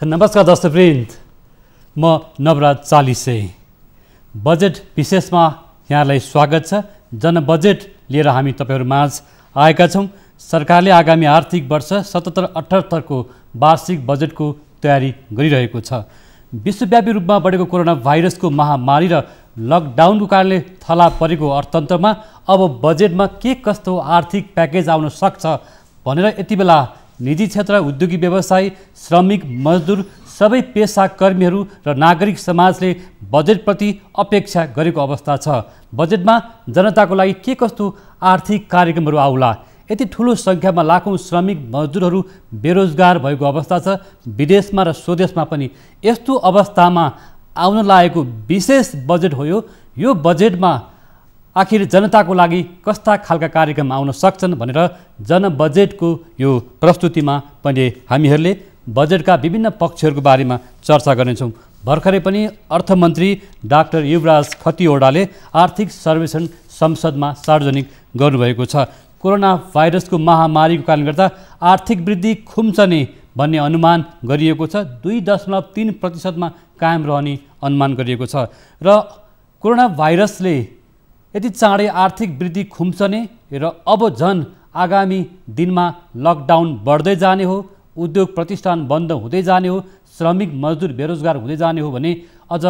नमस्कार दर्शकवृन्द, म नवराज चालिसे। बजेट विशेषमा यहाँलाई स्वागत छ। जनबजेट लिएर हामी तपाईहरु माझ आएका छौं। सरकारले आगामी आर्थिक वर्ष 77-78 को वार्षिक बजेटको तयारी गरिरहेको छ। विश्वव्यापी रूपमा बढेको कोरोना भाइरसको महामारी र लकडाउनको कारणले थला परेको अर्थतन्त्रमा अब बजेटमा के कस्तो आर्थिक प्याकेज आउन सक्छ भनेर यति बेला निजी क्षेत्र, उद्योगी व्यवसायी, श्रमिक, मजदुर, सबै पेसाकर्मीहरू र नागरिक समाजले बजेटप्रति अपेक्षा गरेको अवस्था छ। बजेटमा जनताको लागि के कस्तो आर्थिक कार्यक्रमहरू आउला? यति ठूलो संख्यामा लाखौं श्रमिक मजदुरहरू बेरोजगार भएको अवस्था छ। विदेशमा र स्वदेशमा पनि यस्तो अवस्थामा आउन लागेको विशेष बजेट हो यो बजेटमा आखिर जनताको लागि कस्ता खालका कार्यक्रम आउन सक्छन् भनेर जनबजेटको यो प्रस्तुतिमा पनि हामीहरूले बजेटका विभिन्न पक्षहरूको बारेमा चर्चा गर्नेछौँ। भर्खरै पनि अर्थमन्त्री डाक्टर युवराज खतिवडाले आर्थिक सर्वेक्षण संसदमा सार्वजनिक गर्नुभएको छ। कोरोना भाइरसको महामारीको कारणले गर्दा आर्थिक वृद्धि खुम्चने भन्ने अनुमान गरिएको छ। 2.3% मा कायम रहने अनुमान गरिएको छ र कोरोना भाइरसले यति चाँडै आर्थिक वृद्धि खुम्चने र अब झन आगामी दिनमा लकडाउन बढ्दै जाने हो, उद्योग प्रतिष्ठान बन्द हुँदै जाने हो, श्रमिक मजदुर बेरोजगार हुँदै जाने हो भने अझ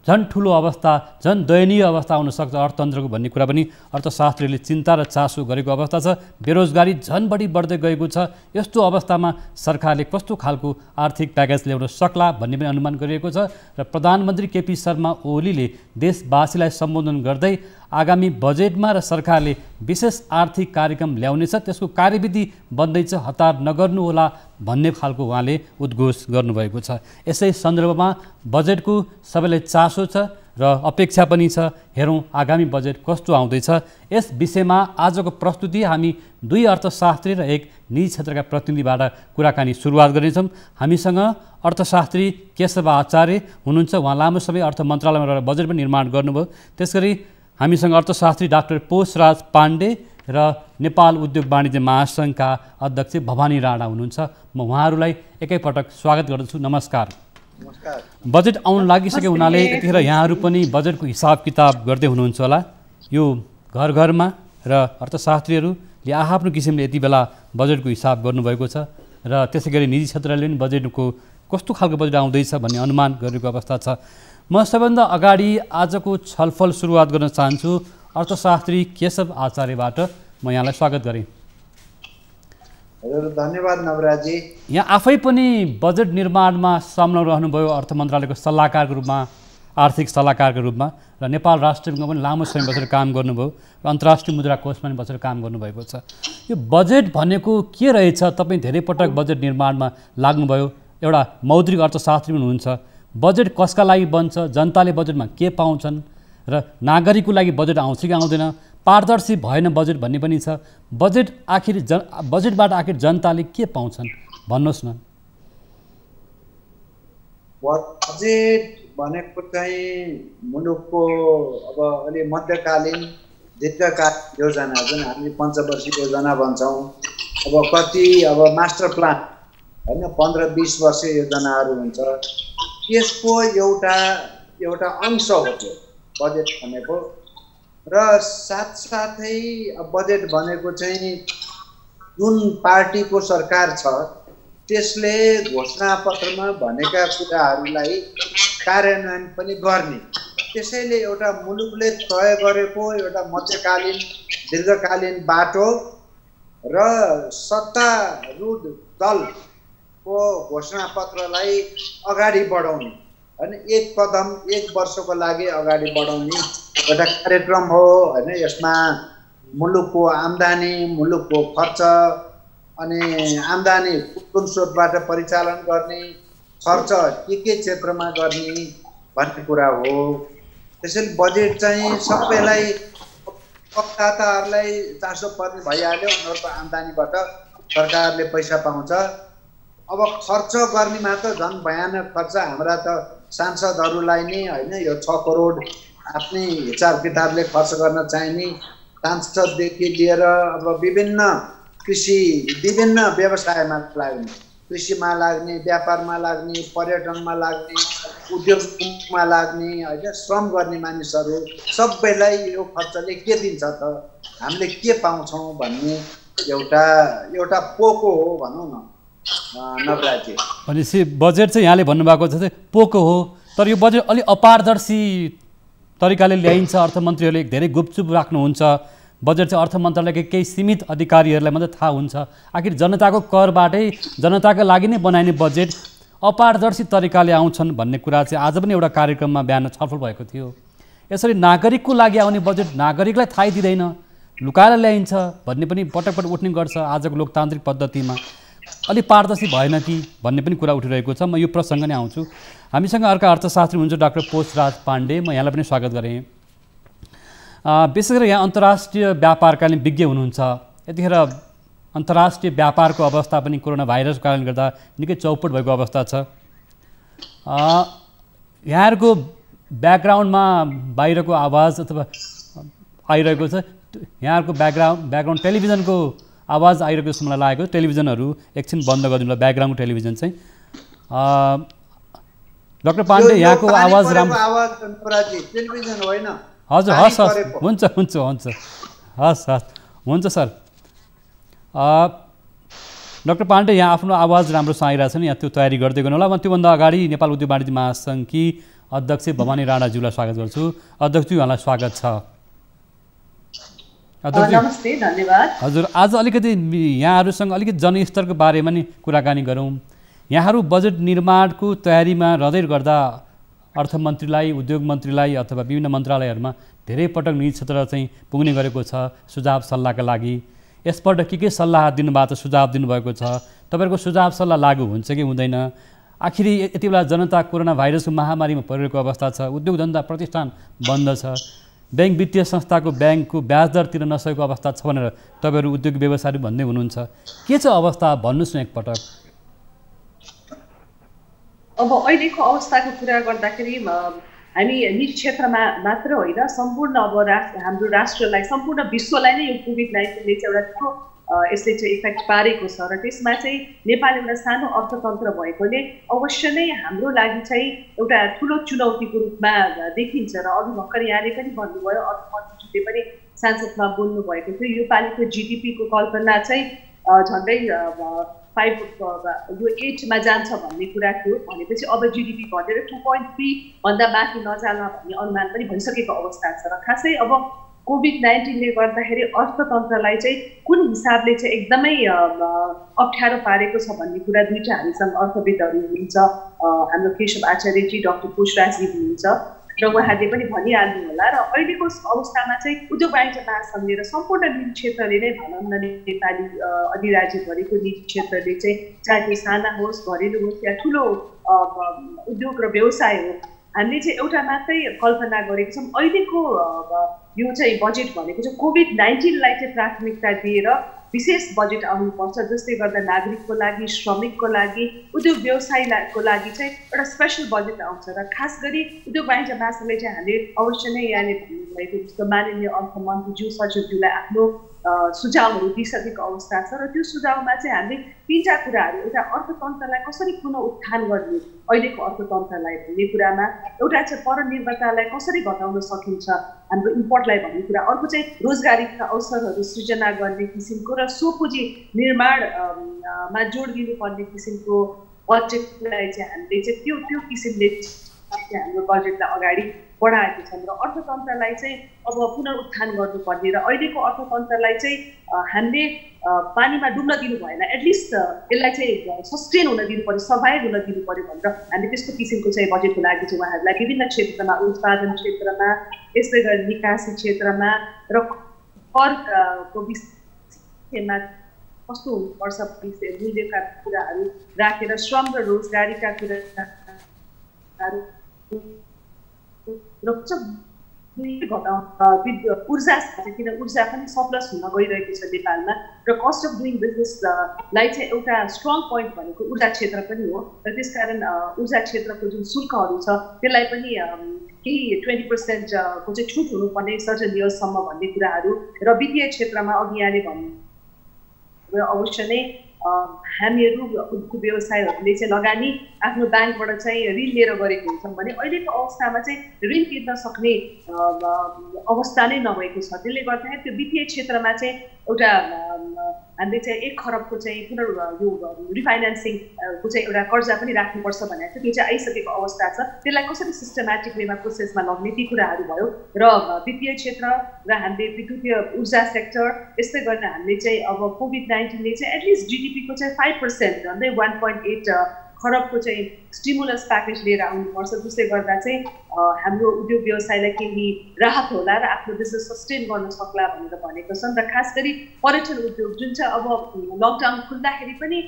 झन ठुलो अवस्था, झन दयनीय अवस्था आउन सक्छ अर्थतन्त्रको भन्ने कुरा पनि अर्थशास्त्रीले चिन्ता र चासो गरेको अवस्था छ। बेरोजगारी झन बढी बढ्दै गएको छ। यस्तो अवस्थामा सरकारले कस्तो खालको आर्थिक प्याकेज ल्याउन सक्ला भन्ने पनि अनुमान गरिएको छ र प्रधानमन्त्री केपी शर्मा ओलीले देशवासीलाई सम्बोधन गर्दै आगामी बजेटमा र सरकारले विशेष आर्थिक कार्यक्रम ल्याउनेछ, त्यसको कार्यविधि बन्दैछ, हतार नगर्नुहोला भन्ने खालको उहाँले उद्घोष गर्नुभएको छ। यसै सन्दर्भमा बजेटको सबैलाई चासो छ र अपेक्षा पनि छ। हेरौँ आगामी बजेट कस्तो आउँदैछ। यस विषयमा आजको प्रस्तुति हामी दुई अर्थशास्त्री र एक निजी क्षेत्रका प्रतिनिधिबाट कुराकानी सुरुवात गर्नेछौँ। हामीसँग अर्थशास्त्री केशव आचार्य हुनुहुन्छ। उहाँ लामो समय अर्थ मन्त्रालयमा रहेर बजेट पनि निर्माण गर्नुभयो। त्यसगरी हामीसँग अर्थशास्त्री डाक्टर पोषराज पाण्डे र नेपाल उद्योग वाणिज्य महासङ्घका अध्यक्ष भवानी राणा हुनुहुन्छ। म उहाँहरूलाई एकैपटक स्वागत गर्दछु। नमस्कार। नमस्कार। बजेट आउन लागिसके हुनाले यतिखेर यहाँहरू पनि बजेटको हिसाब किताब गर्दै हुनुहुन्छ होला। यो घर घरमा र अर्थशास्त्रीहरूले आफ्नो किसिमले यति बेला बजेटको हिसाब गर्नुभएको छ र त्यसै गरी निजी क्षेत्रले पनि बजेटको कस्तो खालको बजेट आउँदैछ भन्ने अनुमान गरेको अवस्था छ। म सबैभन्दा अगाडि आजको छलफल सुरुवात गर्न चाहन्छु अर्थशास्त्री केशव आचार्यबाट। म यहाँलाई स्वागत गरेँ। हजुर धन्यवाद नवराजी। यहाँ आफै पनि बजेट निर्माणमा संलग्न रहनुभयो, अर्थ मन्त्रालयको सल्लाहकारको रूपमा, आर्थिक सल्लाहकारको रूपमा र नेपाल राष्ट्र ब्याङ्कमा पनि लामो समय बसेर काम गर्नुभयो र अन्तर्राष्ट्रिय मुद्रा कोषमा पनि बसेर काम गर्नुभएको छ। यो बजेट भनेको के रहेछ? तपाईँ धेरै पटक बजेट निर्माणमा लाग्नुभयो, एउटा मौद्रिक अर्थशास्त्री पनि हुनुहुन्छ। बजेट कसका लागि बन्छ? जनताले बजेटमा के पाउँछन् र नागरिकको लागि बजेट आउँछ कि आउँदैन? पारदर्शी भएन बजेट भन्ने पनि छ। बजेटबाट आखिर जनताले के पाउँछन् भन्नुहोस् न। बजेट भनेको चाहिँ मुलुकको अब अलि मध्यकालीन दीर्घकालीन योजना, जुन हामी पञ्चवर्षीय योजना भन्छौँ, अब कति अब मास्टर प्लान होइन 15-20 वर्षीय योजनाहरू हुन्छ, यसको एउटा अंश हो बजेट भनेको। र साथसाथै बजेट भनेको चाहिँ जुन पार्टीको सरकार छ त्यसले घोषणापत्रमा भनेका कुराहरूलाई कार्यान्वयन पनि गर्ने, त्यसैले एउटा मुलुकले तय गरेको एउटा मध्यकालीन दीर्घकालीन बाटो र सत्तारूढ दलको घोषणापत्रलाई अगाडि बढाउने होइन, एक कदम एक वर्षको लागि अगाडि बढाउने एउटा कार्यक्रम हो होइन। यसमा मुलुकको आम्दानी, मुलुकको खर्च, अनि आम्दानी कुन स्रोतबाट परिचालन गर्ने, खर्च के क्षेत्रमा गर्ने भन्ने कुरा हो। त्यसैले बजेट चाहिँ सबैलाई, करदाताहरूलाई चासो पर्ने भइहाल्यो। उनीहरूको आम्दानीबाट सरकारले पैसा पाउँछ। अब खर्च गर्ने मात्र झन् भयानक खर्च। हाम्रा त सांसदहरूलाई नै होइन, यो 6 करोड आफ्नै हिसाब किताबले खर्च गर्न चाहिने, सांसददेखि लिएर अब विभिन्न कृषि, विभिन्न व्यवसायमा लाग्ने कृषिमा लाग्ने, व्यापारमा लाग्ने, पर्यटनमा लाग्ने, उद्योगमा लाग्ने होइन, श्रम गर्ने मानिसहरू सबैलाई यो खर्चले के दिन्छ त, हामीले के पाउँछौँ भन्ने एउटा पोको हो भनौँ न नवराजी। भनेपछि बजेट चाहिँ यहाँले भन्नुभएको जस्तै पोको हो, तर यो बजेट अलिक अपारदर्शी तरिकाले ल्याइन्छ। अर्थमन्त्रीहरूले धेरै गुपचुप राख्नुहुन्छ। बजेट चाहिँ अर्थ मन्त्रालयकै केही सीमित अधिकारीहरूलाई मात्रै थाहा हुन्छ। आखिर जनताको करबाटै जनताका लागि नै बनाइने बजेट अपारदर्शी तरिकाले आउँछन् भन्ने कुरा चाहिँ आज पनि एउटा कार्यक्रममा बिहान छलफल भएको थियो। यसरी नागरिकको लागि आउने बजेट नागरिकलाई थाहै दिँदैन, लुकाएर ल्याइन्छ भन्ने पनि पटक पटक उठ्ने गर्छ। आजको लोकतान्त्रिक पद्धतिमा अलिक पारदर्शी भएन कि भन्ने पनि कुरा उठिरहेको छ। म यो प्रसङ्ग नै आउँछु। हामीसँग अर्का अर्थशास्त्री हुनुहुन्छ डाक्टर पोषराज पाण्डे, म यहाँलाई पनि स्वागत गरेँ। विशेष गरी यहाँ अन्तर्राष्ट्रिय व्यापारका लागि विज्ञ हुनुहुन्छ। यतिखेर अन्तर्राष्ट्रिय व्यापारको अवस्था पनि कोरोना भाइरसको कारणले गर्दा निकै चौपट भएको अवस्था छ। यहाँहरूको ब्याकग्राउन्डमा बाहिरको आवाज अथवा आइरहेको छ, यहाँहरूको ब्याकग्राउन्ड टेलिभिजनको आवाज आइरहेको जस्तो मलाई लागेको। टेलिभिजनहरू एकछिन बन्द गरिदिनु होला, ब्याकग्राउन्डको टेलिभिजन चाहिँ। डाक्टर पाण्डे, यहाँको आवाज राम्रो। टेलिभिजन होइन? हजुर, हस् हस्, हुन्छ हुन्छ हुन्छ, हस् हस्, हुन्छ सर। डाक्टर पाण्डे, यहाँ आफ्नो आवाज राम्रोसँग आइरहेको छ नि, यहाँ त्यो तयारी गर्दै गर्नु होला। म त्योभन्दा अगाडि नेपाल उद्योग वाणिज्य महासङ्घकी अध्यक्ष भवानी राणाज्यूलाई स्वागत गर्छु। अध्यक्षज्यू, यहाँलाई स्वागत छ। नमस्ते, धन्यवाद। हजुर, आज अलिकति यहाँहरूसँग अलिकति जनस्तरको बारेमा नि कुराकानी गरौँ। यहाँहरू बजेट निर्माणको तयारीमा रहँदै गर्दा अर्थमन्त्रीलाई, उद्योग मन्त्रीलाई अथवा विभिन्न मन्त्रालयहरूमा धेरै पटक निजी क्षेत्र चाहिँ पुग्ने गरेको छ सुझाव सल्लाहका लागि। यसपल्ट के सल्लाह दिनुभएको छ, सुझाव दिनुभएको छ? तपाईँहरूको सुझाव सल्लाह लागू हुन्छ कि हुँदैन? आखिर यति बेला जनता कोरोना भाइरसको महामारीमा परिरहेको अवस्था छ, उद्योग धन्दा प्रतिष्ठान बन्द छ, ब्याङ्क वित्तीय संस्थाको ब्याङ्कको ब्याज दर तिर्न नसकेको अवस्था छ भनेर तपाईँहरू उद्योग व्यवसायहरू भन्दै हुनुहुन्छ। के छ अवस्था, भन्नुहोस् न एकपटक। अब अहिलेको अवस्थाको कुरा गर्दाखेरि हामी निजी क्षेत्रमा मात्र होइन, सम्पूर्ण अब हाम्रो राष्ट्रलाई, सम्पूर्ण विश्वलाई नै यो कोभिड-19ले चाहिँ एउटा ठुलो यसले चाहिँ इफेक्ट पारेको छ। र त्यसमा चाहिँ नेपाल एउटा सानो अर्थतन्त्र भएकोले अवश्य नै हाम्रो लागि चाहिँ एउटा ठुलो चुनौतीको रूपमा देखिन्छ। र अघि भर्खर यहाँले पनि भन्नुभयो, अर्थमन्त्रीले पनि सांसदमा बोल्नु भएको थियो, यो पालिको जिडिपीको कल्पना चाहिँ झन्डै 8 मा जान्छ भन्ने कुरा थियो। भनेपछि अब जिडिपी घटेर 2.3 भन्दा माथि नजाला भन्ने अनुमान पनि भइसकेको अवस्था छ। र खासै अब कोभिड-19ले गर्दाखेरि अर्थतन्त्रलाई चाहिँ कुन हिसाबले चाहिँ एकदमै अप्ठ्यारो पारेको छ भन्ने कुरा दुईटा हामीसँग अर्थविदहरू हुनुहुन्छ, हाम्रो केशव आचार्यजी, डाक्टर पोषराजजी हुनुहुन्छ, र उहाँहरूले पनि भनिहाल्नु होला। र अहिलेको अवस्थामा चाहिँ उद्योग वाणिज्य महासङ्घले र सम्पूर्ण निजी क्षेत्रले नै भनौँ न, नेपाली अधिराज्यभरिको निजी क्षेत्रले चाहिँ चाहे त्यो साना होस्, घरेलु होस् या ठुलो उद्योग र व्यवसाय हो, हामीले चाहिँ एउटा मात्रै कल्पना गरेको छौँ। अहिलेको यो चाहिँ बजेट भनेको चाहिँ कोभिड-19लाई चाहिँ प्राथमिकता दिएर विशेष बजेट आउनुपर्छ, जसले गर्दा नागरिकको लागि, श्रमिकको लागि, उद्योग व्यवसायको लागि चाहिँ एउटा स्पेसल बजेट आउँछ। र खास गरी उद्योग वाणिज्य महासङ्घले चाहिँ हामीले अवश्य नै यहाँले भन्नुभएको जस्तो माननीय अर्थमन्त्रीज्यू, सचिवज्यूलाई आफ्नो सुझावहरू दिइसकेको अवस्था छ। र त्यो सुझावमा चाहिँ हामीले 3टा कुराहरू, एउटा अर्थतन्त्रलाई कसरी पुनः उत्थान गर्ने, अहिलेको अर्थतन्त्रलाई भन्ने कुरामा, एउटा चाहिँ परनिर्भरतालाई कसरी घटाउन सकिन्छ, हाम्रो इम्पोर्टलाई भन्ने कुरा, अर्को चाहिँ रोजगारीका अवसरहरू सृजना गर्ने किसिमको र स्वपुँजी निर्माणमा जोड दिनुपर्ने किसिमको बजेटलाई चाहिँ हामीले चाहिँ त्यो किसिमले हाम्रो बजेटलाई अगाडि बढाएको छौँ। र अर्थतन्त्रलाई चाहिँ अब पुनरुत्थान गर्नुपर्ने र अहिलेको अर्थतन्त्रलाई चाहिँ हामीले पानीमा डुब्न दिनु भएन, एटलिस्ट यसलाई चाहिँ सस्टेन हुन दिनु पर्यो, सर्भाइभ हुन दिनु पर्यो भनेर हामीले त्यस्तो किसिमको चाहिँ बजेटको लागि चाहिँ उहाँहरूलाई विभिन्न क्षेत्रमा, उत्पादन क्षेत्रमा, यसै गरी निकासी क्षेत्रमा र करको विषयमा कस्तो हुनुपर्छ मूल्यका कुराहरू राखेर श्रम र रोजगारीका कुराहरू ऊर्जा, किन ऊर्जा पनि सप्लस हुन गइरहेको छ नेपालमा, र कस्ट अफ डुइङ बिजनेसलाई चाहिँ एउटा स्ट्रङ पोइन्ट भनेको ऊर्जा क्षेत्र पनि हो। र त्यसकारण ऊर्जा क्षेत्रको जुन शुल्कहरू छ त्यसलाई पनि केही 20% को चाहिँ छुट हुनुपर्ने सर्टेन इयर्ससम्म भन्ने कुराहरू, र वित्तीय क्षेत्रमा अघि यहाँले भन्नु अवश्य नै हामीहरू व्यवसायहरूले चाहिँ लगानी आफ्नो ब्याङ्कबाट चाहिँ ऋण लिएर गरेको हुन्छौँ भने अहिलेको अवस्थामा चाहिँ ऋण तिर्न सक्ने अवस्था नै नभएको छ। त्यसले गर्दाखेरि त्यो वित्तीय क्षेत्रमा चाहिँ एउटा हामीले चाहिँ 1 खरबको चाहिँ यो रिफाइनेन्सिङको चाहिँ एउटा कर्जा पनि राख्नुपर्छ भनेर त्यो चाहिँ आइसकेको अवस्था छ। त्यसलाई कसरी सिस्टमेटिक वेमा प्रोसेसमा लग्ने ती कुराहरू भयो र वित्तीय क्षेत्र र हामीले विद्युतीय ऊर्जा सेक्टर यस्तै गरेर हामीले चाहिँ अब कोभिड-19ले चाहिँ एटलिस्ट जीडीपीको चाहिँ 5% भन्दै 1.8 खरबको चाहिँ स्टिमुलस प्याकेज लिएर आउनुपर्छ, जसले गर्दा चाहिँ हाम्रो उद्योग व्यवसायलाई केही राहत होला र आफ्नो बिजनेस सस्टेन गर्न सक्ला भनेर भनेको छन्। र खास गरी पर्यटन उद्योग जुन चाहिँ अब लकडाउन खुल्दाखेरि पनि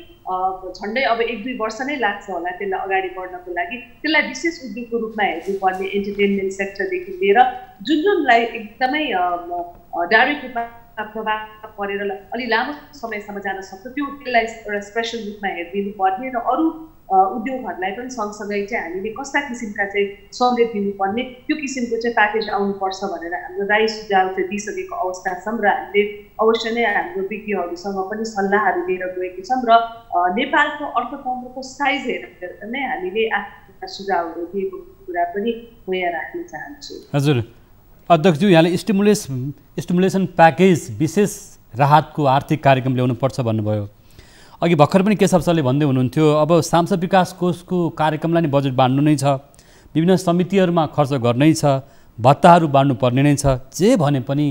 झन्डै अब 1-2 वर्ष नै लाग्छ होला त्यसलाई अगाडि बढ्नको लागि, त्यसलाई विशेष उद्योगको रूपमा हेर्नुपर्ने एन्टरटेनमेन्ट सेक्टरदेखि लिएर जुनलाई एकदमै डाइरेक्ट रूपमा प्रभाव परेर अलि लामो समयसम्म जान सक्छ त्यसलाई एउटा स्पेसल रूपमा हेरिदिनु पर्ने र अरू उद्योगहरूलाई पनि सँगसँगै चाहिँ हामीले कस्ता किसिमका चाहिँ सहुलियत दिनुपर्ने त्यो किसिमको चाहिँ प्याकेज आउनुपर्छ भनेर हाम्रो राय सुझाव चाहिँ दिइसकेको अवस्था छौँ र हामीले अवश्य नै हाम्रो विज्ञहरूसँग पनि सल्लाहहरू लिएर गएका छौँ र नेपालको अर्थतन्त्रको साइज हेरेर नै हामीले आफ्ना सुझावहरू दिएको कुरा पनि म यहाँ राख्न चाहन्छु। हजुर अध्यक्षज्यू, यहाँले स्टिमुलेसन प्याकेज विशेष राहतको आर्थिक कार्यक्रम ल्याउनुपर्छ भन्नुभयो। अघि भर्खर पनि केशव सरले भन्दै हुनुहुन्थ्यो अब सांसद विकास कोषको कार्यक्रमलाई नै बजेट बाँड्नु नै छ, विभिन्न समितिहरूमा खर्च गर्नै छ, भत्ताहरू बाँड्नु पर्ने नै छ। जे भने पनि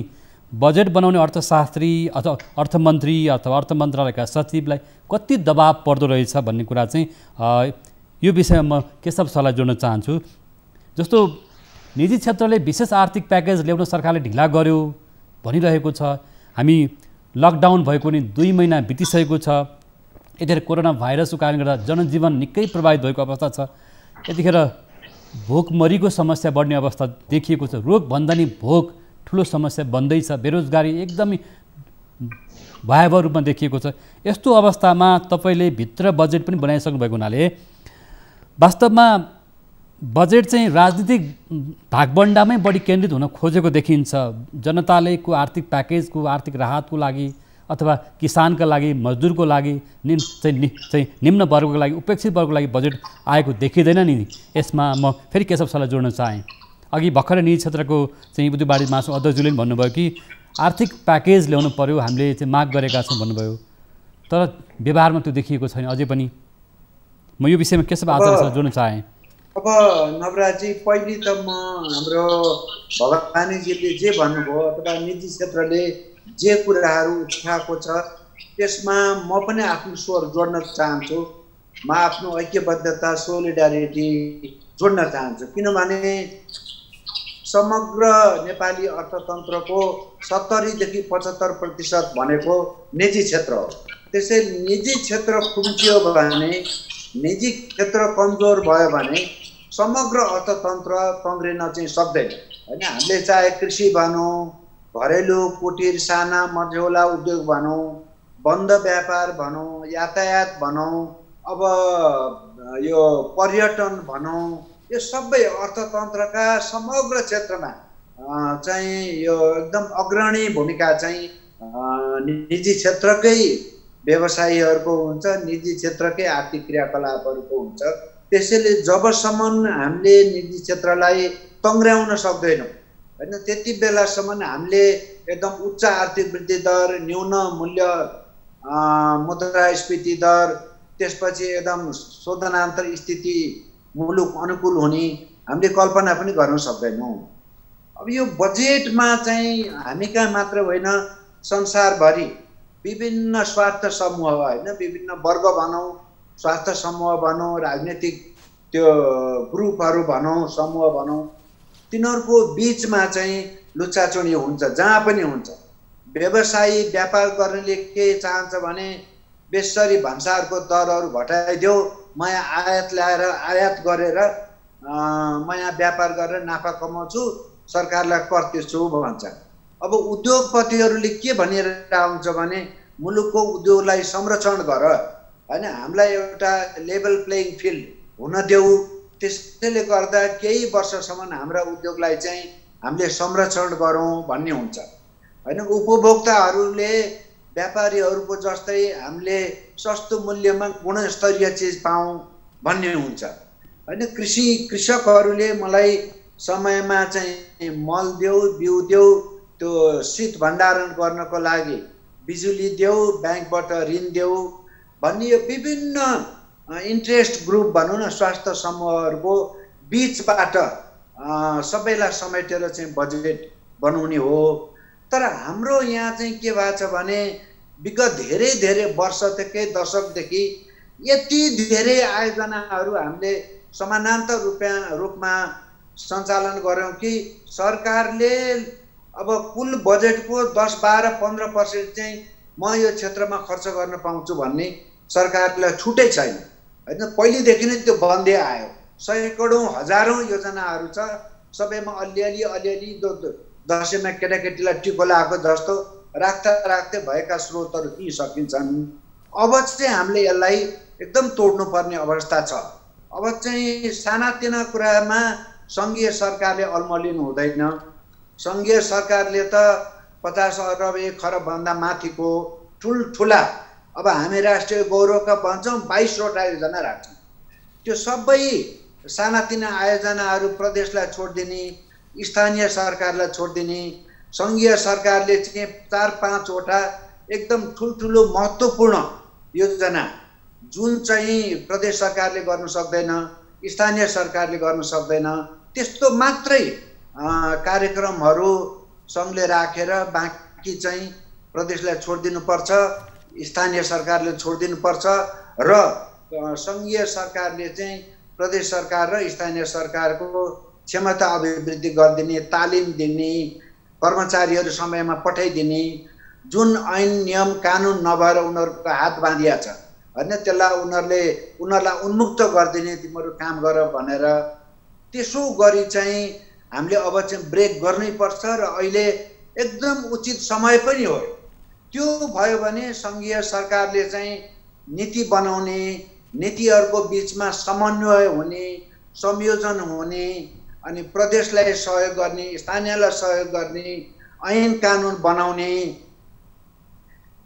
बजेट बनाउने अर्थशास्त्री अथवा अर्थमन्त्री अथवा अर्थ मन्त्रालयका सचिवलाई कति दबाब पर्दो रहेछ भन्ने कुरा चाहिँ यो विषयमा म केशव सरलाई जोड्न चाहन्छु। जस्तो निजी क्षेत्रले विशेष आर्थिक प्याकेज ल्याउन सरकारले ढिला गर्यो भनिरहेको छ। हामी लकडाउन भएको नि 2 महिना बितिसकेको छ। यतिखेर कोरोना भाइरसको कारणले गर्दा जनजीवन निकै प्रभावित भएको अवस्था छ। यतिखेर भोकमरीको समस्या बढ्ने अवस्था देखिएको छ। रोगभन्दा नि भोक ठुलो समस्या बन्दैछ। बेरोजगारी एकदमै भयावह रूपमा देखिएको छ। यस्तो अवस्थामा तपाईँले भित्र बजेट पनि बनाइसक्नु भएको हुनाले वास्तवमा बजेट चाहिँ राजनीतिक भागबण्डामै बढी केन्द्रित हुन खोजेको देखिन्छ। जनताले को आर्थिक प्याकेजको आर्थिक राहतको लागि अथवा किसानका लागि मजदुरको लागि निम्न वर्गको लागि उपेक्षित वर्गको लागि बजेट आएको देखिँदैन नि। यसमा म फेरि केशव सरलाई जोड्न चाहेँ। अघि भर्खरै निजी क्षेत्रको चाहिँ उद्योगवादी महासंघ अध्यक्षज्यूले पनि भन्नुभयो कि आर्थिक प्याकेज ल्याउनु पर्यो, हामीले चाहिँ माग गरेका छौँ भन्नुभयो, तर व्यवहारमा त्यो देखिएको छैन अझै पनि। म यो विषयमा केशव आचार्यसँग जोड्न चाहेँ। अब नवराजी, पहिले त म हाम्रो भवानीजीले जे भन्नुभयो अथवा निजी क्षेत्रले जे कुराहरू उठाएको छ त्यसमा म पनि आफ्नो स्वर जोड्न चाहन्छु। म आफ्नो ऐक्यबद्धता सोलिडारिटी जोड्न चाहन्छु, किनभने समग्र नेपाली अर्थतन्त्रको 70 देखि 75% भनेको निजी क्षेत्र हो। त्यसैले निजी क्षेत्र खुम्चियो भने, निजी क्षेत्र कमजोर भयो भने समग्र अर्थतन्त्र तङ्ग्रिन चाहिँ सक्दैन हैन। हामीले चाहे कृषि भनौँ, घरेलु कुटीर साना मझौला उद्योग भनौँ, बन्द व्यापार भनौँ, यातायात भनौँ, अब यो पर्यटन भनौँ, यो सबै अर्थतन्त्रका समग्र क्षेत्रमा चाहिँ यो एकदम अग्रणी भूमिका चाहिँ निजी क्षेत्रकै व्यवसायीहरूको हुन्छ, निजी क्षेत्रकै आर्थिक क्रियाकलापहरूको हुन्छ। त्यसैले जबसम्म हामीले निजी क्षेत्रलाई तङ्ग्र्याउन सक्दैनौँ हैन, त्यति बेलासम्म हामीले एकदम उच्च आर्थिक वृद्धि दर, न्यून मूल्य मुद्रास्फीति दर, त्यसपछि एकदम शोधनान्तर स्थिति मुलुक अनुकूल हुने हामीले कल्पना पनि गर्न सक्दैनौँ। अब यो बजेटमा चाहिँ हामी कहाँ मात्र होइन, संसारभरि विभिन्न स्वार्थ समूह होइन, विभिन्न वर्ग भनौँ, स्वार्थ समूह भनौँ, राजनीतिक त्यो ग्रुपहरू भनौँ, समूह भनौँ, तिनीहरूको बिचमा चाहिँ लुचाचुनी हुन्छ, जहाँ पनि हुन्छ। व्यवसायी व्यापार गर्नेले के चाहन्छ भने बेसरी भन्सारको दरहरू घटाइदेऊ, म यहाँ आयात गरेर म यहाँ व्यापार गरेर नाफा कमाउँछु, सरकारलाई कर तिर्छु भन्छ। अब उद्योगपतिहरूले के भनिएर आउँछ भने मुलुकको उद्योगलाई संरक्षण गर हैन, हामीलाई एउटा लेभल प्लेइङ फिल्ड हुन देऊ। त्यसैले गर्दा केही वर्षसम्म हाम्रा उद्योगलाई चाहिँ हामीले संरक्षण गरौँ भन्ने हुन्छ हैन। उपभोक्ताहरूले व्यापारीहरूको जस्तै हामीले सस्तो मूल्यमा गुणस्तरीय चिज पाऊँ भन्ने हुन्छ हैन। कृषकहरूले मलाई समयमा चाहिँ मल देऊ, बिउ देऊ, त्यो शीत भण्डारण गर्नको लागि बिजुली देऊ, ब्याङ्कबाट ऋण देऊ भन्ने यो विभिन्न इन्ट्रेस्ट ग्रुप भनौँ न स्वास्थ्य समूहहरूको बिचबाट सबैलाई समेटेर चाहिँ बजेट बनाउने हो। तर हाम्रो यहाँ चाहिँ के भएको छ भने विगत धेरै धेरै वर्षदेखि दशकदेखि यति धेरै आयोजनाहरू हामीले समानान्तर रूपमा सञ्चालन गऱ्यौँ कि सरकारले अब कुल बजेटको 10-12-15% चाहिँ म यो क्षेत्रमा खर्च गर्न पाउँछु भन्ने सरकारलाई छुटै छैन हैन। पहिलेदेखि नै त्यो बन्दै आयो। सैकडौँ हजारौँ योजनाहरू छ, सबैमा अलिअलि दसैँमा केटाकेटीलाई टिको लगाएको जस्तो राख्दै भएका स्रोतहरू ती सकिन्छन्। अब चाहिँ हामीले यसलाई एकदम तोड्नुपर्ने अवस्था छ। अब चाहिँ सानातिना कुरामा सङ्घीय सरकारले अल्मलिनु हुँदैन। सङ्घीय सरकारले त 50 अरब 1 खरबभन्दा माथिको ठुल्ठुला अब हामी राष्ट्रिय गौरवका भन्छौँ 22वटा योजना राख्छौँ। त्यो सबै सानातिना आयोजनाहरू प्रदेशलाई छोडिदिने, स्थानीय सरकारलाई छोडिदिने, सङ्घीय सरकारले चाहिँ 4-5वटा एकदम ठुल्ठुलो महत्त्वपूर्ण योजना जुन चाहिँ प्रदेश सरकारले गर्न सक्दैन, स्थानीय सरकारले गर्न सक्दैन, त्यस्तो मात्रै कार्यक्रमहरू सङ्घले राखेर बाँकी चाहिँ प्रदेशलाई छोडिदिनुपर्छ, स्थानीय सरकारले छोडिदिनुपर्छ र सङ्घीय सरकारले चाहिँ प्रदेश सरकार र स्थानीय सरकारको क्षमता अभिवृद्धि गरिदिने, तालिम दिने, कर्मचारीहरू समयमा पठाइदिने, जुन ऐन नियम कानुन नभएर उनीहरूको हात बाँधिया छ हैन त्यसलाई उनीहरूलाई उन्मुक्त गरिदिने, तिमीहरू काम गर भनेर त्यसो गरी चाहिँ हामीले अब चाहिँ ब्रेक गर्नैपर्छ र अहिले एकदम उचित समय पनि हो। त्यो भयो भने सङ्घीय सरकारले चाहिँ नीति बनाउने, नीतिहरूको बिचमा समन्वय हुने, संयोजन हुने, अनि प्रदेशलाई सहयोग गर्ने, स्थानीयलाई सहयोग गर्ने, ऐन कानुन बनाउने,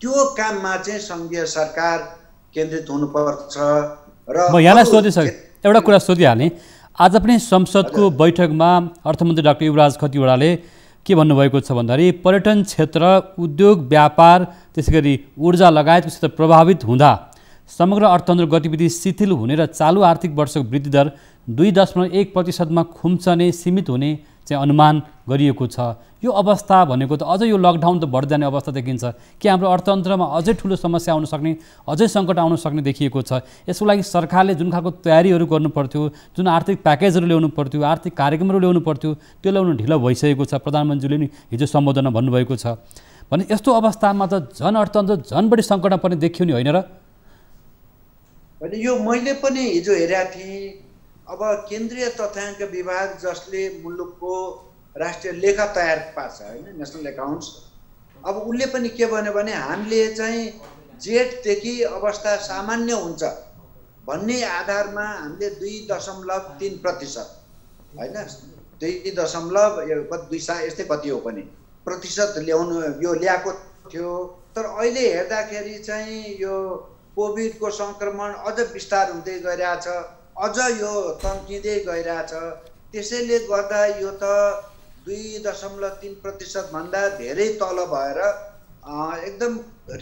त्यो काममा चाहिँ सङ्घीय सरकार केन्द्रित हुनुपर्छ। र म यहाँलाई सोधिसकेँ, एउटा कुरा सोधिहालेँ। आज पनि संसदको बैठकमा अर्थमन्त्री डाक्टर युवराज खतिवडाले के भन्नुभएको छ भन्दाखेरि पर्यटन क्षेत्र, उद्योग, व्यापार, त्यसै गरी ऊर्जा लगायतको क्षेत्र प्रभावित हुँदा समग्र अर्थतन्त्र गतिविधि शिथिल हुने र चालु आर्थिक वर्षको वृद्धि दर 2.1% खुम्चने, सीमित हुने चाहिँ अनुमान गरिएको छ। यो अवस्था भनेको त अझै यो लकडाउन त बढ्दै जाने अवस्था देखिन्छ कि हाम्रो अर्थतन्त्रमा अझै ठुलो समस्या आउन सक्ने, अझै सङ्कट आउन सक्ने देखिएको छ। यसको लागि सरकारले जुन खालको तयारीहरू गर्नु पर्थ्यो, जुन आर्थिक प्याकेजहरू ल्याउनु पर्थ्यो, आर्थिक कार्यक्रमहरू ल्याउनु पर्थ्यो, त्यो ल्याउनु ढिलो भइसकेको छ। प्रधानमन्त्रीले नि हिजो सम्बोधनमा भन्नुभएको छ। भने यस्तो अवस्थामा त झन् अर्थतन्त्र झन् बढी सङ्कटमा पनि देखियो नि, होइन र? होइन, यो मैले पनि हिजो हेरेका थिएँ। अब केन्द्रीय तथ्याङ्क विभाग जसले मुलुकको राष्ट्रिय लेखा तयार पार्छ होइन, नेसनल एकाउन्ट्स, अब उसले पनि के भन्यो भने हामीले चाहिँ जेठदेखि अवस्था सामान्य हुन्छ भन्ने आधारमा हामीले 2.3% होइन, 2.2 यस्तै कति हो पनि प्रतिशत ल्याउनु यो ल्याएको थियो। तर अहिले हेर्दाखेरि चाहिँ यो कोभिडको सङ्क्रमण अझ विस्तार हुँदै गइरहेछ, अझ यो तन्किँदै गइरहेछ। त्यसैले गर्दा यो त 2.3% भन्दा धेरै तल भएर एकदम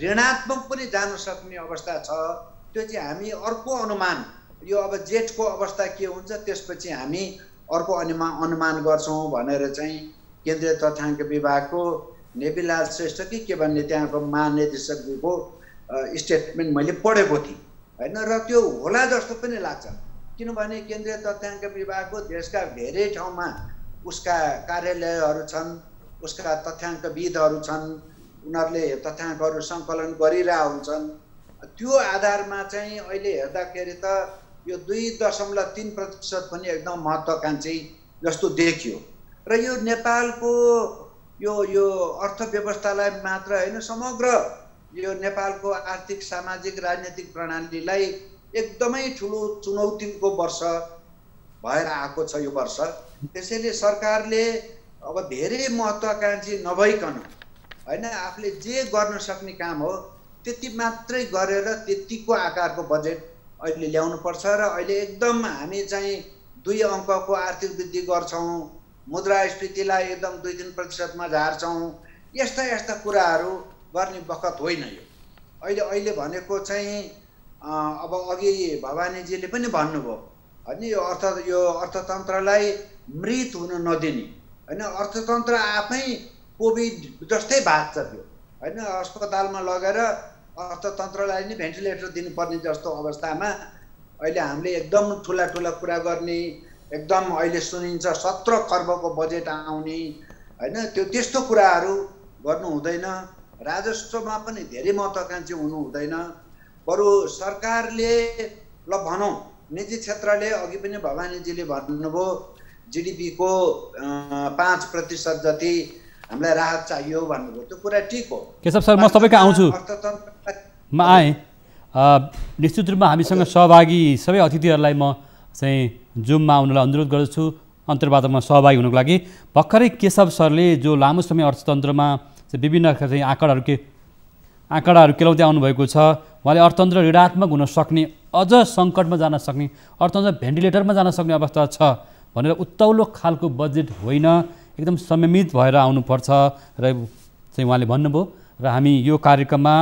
ऋणात्मक पनि जान सक्ने अवस्था छ। त्यो चाहिँ हामी अर्को अनुमान, यो अब जेठको अवस्था के हुन्छ त्यसपछि हामी अर्को अनुमान गर्छौँ भनेर चाहिँ केन्द्रीय तथ्याङ्क विभागको नेविलाल श्रेष्ठ के भन्ने त्यहाँको महानिर्देशकको स्टेटमेन्ट मैले पढेको थिएँ होइन, र त्यो होला जस्तो पनि लाग्छ। किनभने केन्द्रीय तथ्याङ्क विभागको देशका धेरै ठाउँमा उसका कार्यालयहरू छन्, उसका तथ्याङ्कविदहरू छन्, उनीहरूले तथ्याङ्कहरू सङ्कलन गरिरहेका हुन्छन्। त्यो आधारमा चाहिँ अहिले हेर्दाखेरि त यो 2.3% पनि एकदम महत्त्वाकाङ्क्षी जस्तो देखियो। र यो नेपालको यो अर्थव्यवस्थालाई मात्र होइन, समग्र यो नेपालको आर्थिक, सामाजिक, राजनीतिक प्रणालीलाई एकदमै ठुलो चुनौतीको वर्ष भएर आएको छ यो वर्ष। त्यसैले सरकारले अब धेरै महत्त्वाकाङ्क्षी नभइकन होइन, आफूले जे गर्न सक्ने काम हो त्यति मात्रै गरेर त्यतिको आकारको बजेट अहिले ल्याउनुपर्छ र अहिले एकदम हामी चाहिँ 2 अङ्कको आर्थिक वृद्धि गर्छौँ, मुद्रास्फीतिलाई एकदम 2-3% झार्छौँ, यस्ता कुराहरू गर्ने बखत होइन यो। अहिले भनेको चाहिँ अब अघि भवानीजीले पनि भन्नुभयो होइन, यो अर्थतन्त्रलाई मृत हुन नदिने होइन, अर्थतन्त्र आफै कोभिड जस्तै भाग्छ त्यो होइन, अस्पतालमा लगेर अर्थतन्त्रलाई नै भेन्टिलेटर दिनुपर्ने जस्तो अवस्थामा अहिले हामीले एकदम ठुला कुरा गर्ने, एकदम अहिले सुनिन्छ 17 खर्बको बजेट आउने होइन, त्यस्तो कुराहरू गर्नु हुँदैन। राजस्वमा पनि धेरै महत्त्वाकांक्षी हुनु हुँदैन। बरु सरकारले ल भनौँ निजी क्षेत्रले अघि पनि भवानीजीले भन्नुभयो जिडिपीको 5% जति हामीलाई राहत चाहियो भन्नुभयो, त्यो कुरा ठिक हो। केशव सर, म तपाईँको आउँछु, म आएँ। निश्चित रूपमा हामीसँग सहभागी सबै अतिथिहरूलाई म चाहिँ जुममा आउनलाई अनुरोध गर्दछु अन्तर्वार्तामा सहभागी हुनको लागि। भर्खरै केशव सरले जो लामो समय अर्थतन्त्रमा चाहिँ विभिन्न चाहिँ आँकडाहरू केलाउँदै आउनुभएको छ, उहाँले अर्थतन्त्र ऋणात्मक हुन सक्ने, अझ सङ्कटमा जान सक्ने, अर्थतन्त्र भेन्टिलेटरमा जान सक्ने अवस्था छ भनेर उत्तौलो खालको बजेट होइन, एकदम संयमित भएर आउनुपर्छ र चाहिँ उहाँले भन्नुभयो। र हामी यो कार्यक्रममा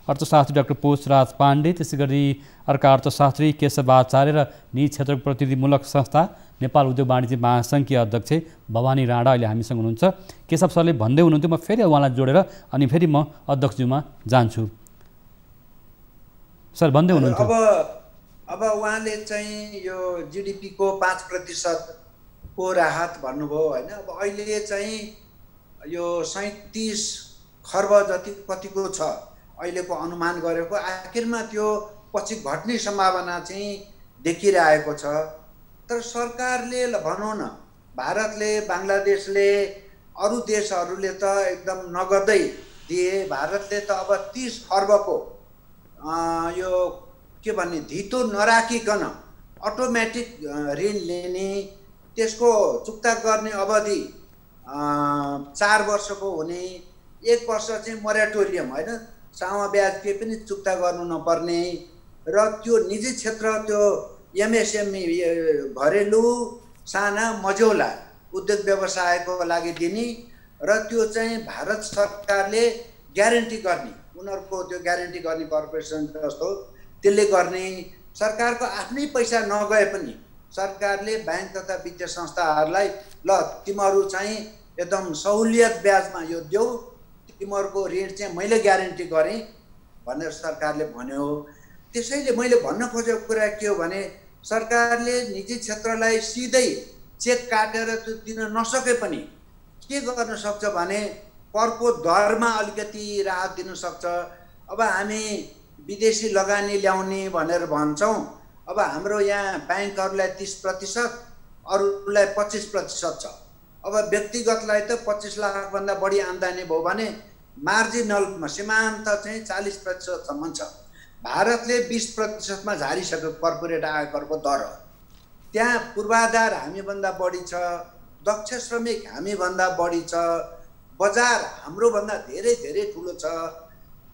अर्थशास्त्री डाक्टर पोषराज पाण्डे, त्यसै गरी अर्का अर्थशास्त्री केशव आचार्य र निजी क्षेत्रको प्रतिनिधिमूलक संस्था नेपाल उद्योग वाणिज्य महासङ्घकी अध्यक्ष भवानी राणा अहिले हामीसँग हुनुहुन्छ। केशव सरले भन्दै हुनुहुन्थ्यो, म फेरि उहाँलाई जोडेर अनि फेरि म अध्यक्षज्यूमा जान्छु। सर भन्दै हुनुहुन्थ्यो। अब उहाँले चाहिँ यो जिडिपीको 5% को राहत भन्नुभयो होइन। अब अहिले चाहिँ यो 37 खर्ब जति कतिको छ अहिलेको अनुमान गरेको, आखिरमा त्यो पछि घट्ने सम्भावना चाहिँ देखिरहेको छ। तर सरकारले भनौँ न, भारतले, बङ्गलादेशले, अरू देशहरूले त एकदम नगदै दिए, भारतले त अब 30 खर्बको यो के भन्ने धितो नराखिकन अटोमेटिक ऋण लिने, त्यसको चुक्ता गर्ने अवधि 4 वर्षको हुने, 1 वर्ष चाहिँ मोराटोरियम होइन, सामा ब्याज केही पनि चुक्ता गर्नु नपर्ने, र त्यो निजी क्षेत्र त्यो एमएसएमई घरेलु साना मझौला उद्योग व्यवसायको लागि दिने, र त्यो चाहिँ भारत सरकारले ग्यारेन्टी गर्ने, उनीहरूको त्यो ग्यारेन्टी गर्ने कर्पोरेसन जस्तो त्यसले गर्ने, सरकारको आफ्नै पैसा नगए पनि सरकारले ब्याङ्क तथा वित्तीय संस्थाहरूलाई ल तिमीहरू चाहिँ एकदम सहुलियत ब्याजमा यो देऊ, तिमीहरूको ऋण चाहिँ मैले ग्यारेन्टी गरेँ भनेर सरकारले भन्यो। त्यसैले मैले भन्न खोजेको कुरा के हो भने सरकारले निजी क्षेत्रलाई सिधै चेक काटेर त्यो दिन नसके पनि के गर्न सक्छ भने करको दरमा अलिकति राहत दिन सक्छ। अब हामी विदेशी लगानी ल्याउने भनेर भन्छौँ, अब हाम्रो यहाँ ब्याङ्कहरूलाई 30%, अरूलाई 25% छ। अब व्यक्तिगतलाई त 25 लाखभन्दा बढी आम्दानी भयो भने मार्जिनलमा सीमान्त चाहिँ 40%सम्म छ। भारतले 20%मा झारिसक्यो कर्पोरेट आयकरको दर। त्यहाँ पूर्वाधार हामीभन्दा बढी छ, दक्ष श्रमिक हामीभन्दा बढी छ, बजार हाम्रोभन्दा धेरै धेरै ठुलो छ।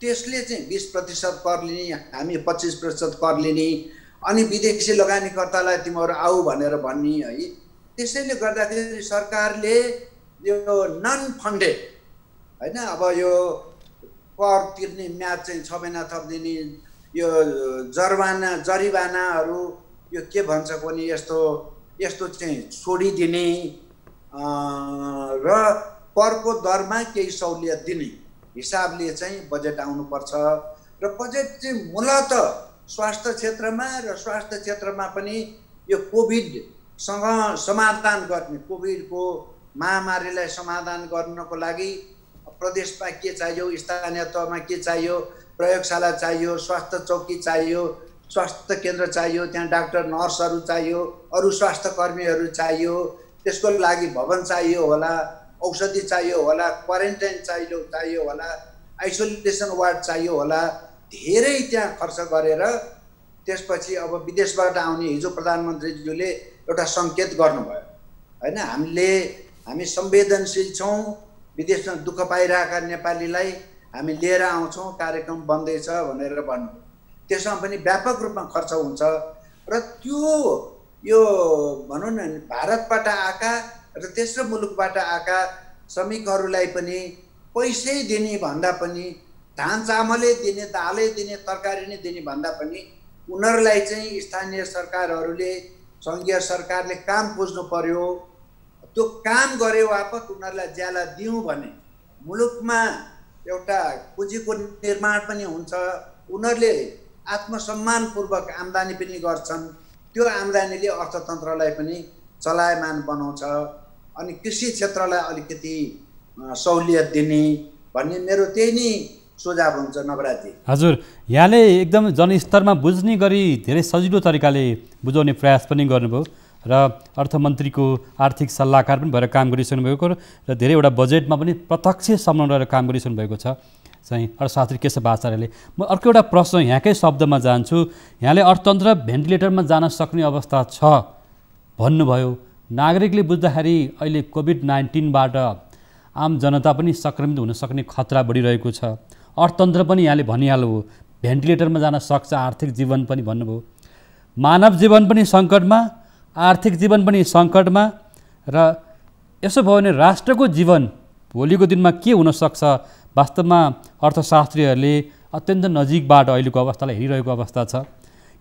त्यसले चाहिँ 20% कर लिने, हामी 25% कर लिने, अनि विदेशी लगानीकर्तालाई तिमीहरू आऊ भनेर भन्ने है। त्यसैले गर्दाखेरि सरकारले यो नन फन्डेड होइन, अब यो कर तिर्ने म्याद चाहिँ 6 महिना थपिदिने, यो जरिवानाहरू यो के भन्छ भने यस्तो चाहिँ छोडिदिने र करको दरमा केही सहुलियत दिने हिसाबले चाहिँ बजेट आउनुपर्छ। र बजेट चाहिँ मूलत स्वास्थ्य क्षेत्रमा र स्वास्थ्य क्षेत्रमा पनि यो कोभिडसँग समाधान गर्ने, कोभिडको महामारीलाई समाधान गर्नको लागि प्रदेशमा के चाहियो, स्थानीय तहमा के चाहियो, प्रयोगशाला चाहियो, स्वास्थ्य चौकी चाहियो, स्वास्थ्य केन्द्र चाहियो, त्यहाँ डाक्टर नर्सहरू चाहियो, अरू स्वास्थ्य कर्मीहरू चाहियो, त्यसको लागि भवन चाहियो होला, औषधि चाहियो होला, क्वारेन्टाइन चाहियो होला, आइसोलेसन वार्ड चाहियो होला, धेरै त्यहाँ खर्च गरेर त्यसपछि अब विदेशबाट आउने, हिजो प्रधानमन्त्रीज्यूले एउटा सङ्केत गर्नुभयो होइन, हामी संवेदनशील छौँ, विदेशमा दुःख पाइरहेका नेपालीलाई हामी लिएर आउँछौँ, कार्यक्रम बन्दैछ भनेर भन्नु, त्यसमा पनि व्यापक रूपमा खर्च हुन्छ। र त्यो यो भनौँ न भारतबाट आएका र तेस्रो मुलुकबाट आएका श्रमिकहरूलाई पनि पैसै दिने भन्दा पनि, धान चामलै दिने, दालै दिने, तरकारी नै दिने भन्दा पनि उनीहरूलाई चाहिँ स्थानीय सरकारहरूले, सङ्घीय सरकारले काम बुझ्नु पर्यो। त्यो काम गरे बापत उनीहरूलाई ज्याला दिउँ भने मुलुकमा एउटा पुँजीको निर्माण पनि हुन्छ, उनीहरूले आत्मसम्मानपूर्वक आम्दानी पनि गर्छन्, त्यो आम्दानीले अर्थतन्त्रलाई पनि चलायमान बनाउँछ। अनि कृषि क्षेत्रलाई अलिकति सहुलियत दिने भन्ने मेरो त्यही नै सुझाव हुन्छ नवराजी। हजुर, यहाँले एकदम जनस्तरमा बुझ्ने गरी धेरै सजिलो तरिकाले बुझाउने प्रयास पनि गर्नुभयो र अर्थमन्त्रीको आर्थिक सल्लाहकार पनि भएर काम गरिसक्नु भएको र धेरैवटा बजेटमा पनि प्रत्यक्ष संलग्न रहेर काम गरिसक्नु भएको छ चाहिँ अर्थशास्त्री केशव आचार्यले। म अर्को एउटा प्रश्न यहाँकै शब्दमा जान्छु। यहाँले अर्थतन्त्र भेन्टिलेटरमा जान सक्ने अवस्था छ भन्नुभयो। नागरिकले बुझ्दाखेरि अहिले कोभिड-19बाट आम जनता पनि सङ्क्रमित हुन सक्ने खतरा बढिरहेको छ। अर्थतन्त्र पनि यहाँले भनिहाल्नुभयो, भेन्टिलेटरमा जान सक्छ, आर्थिक जीवन पनि भन्नुभयो। मानव जीवन पनि सङ्कटमा, आर्थिक जीवन पनि सङ्कटमा, र यसो भयो भने राष्ट्रको जीवन भोलिको दिनमा के हुनसक्छ? वास्तवमा अर्थशास्त्रीहरूले अत्यन्त नजिकबाट अहिलेको अवस्थालाई हेरिरहेको अवस्था छ।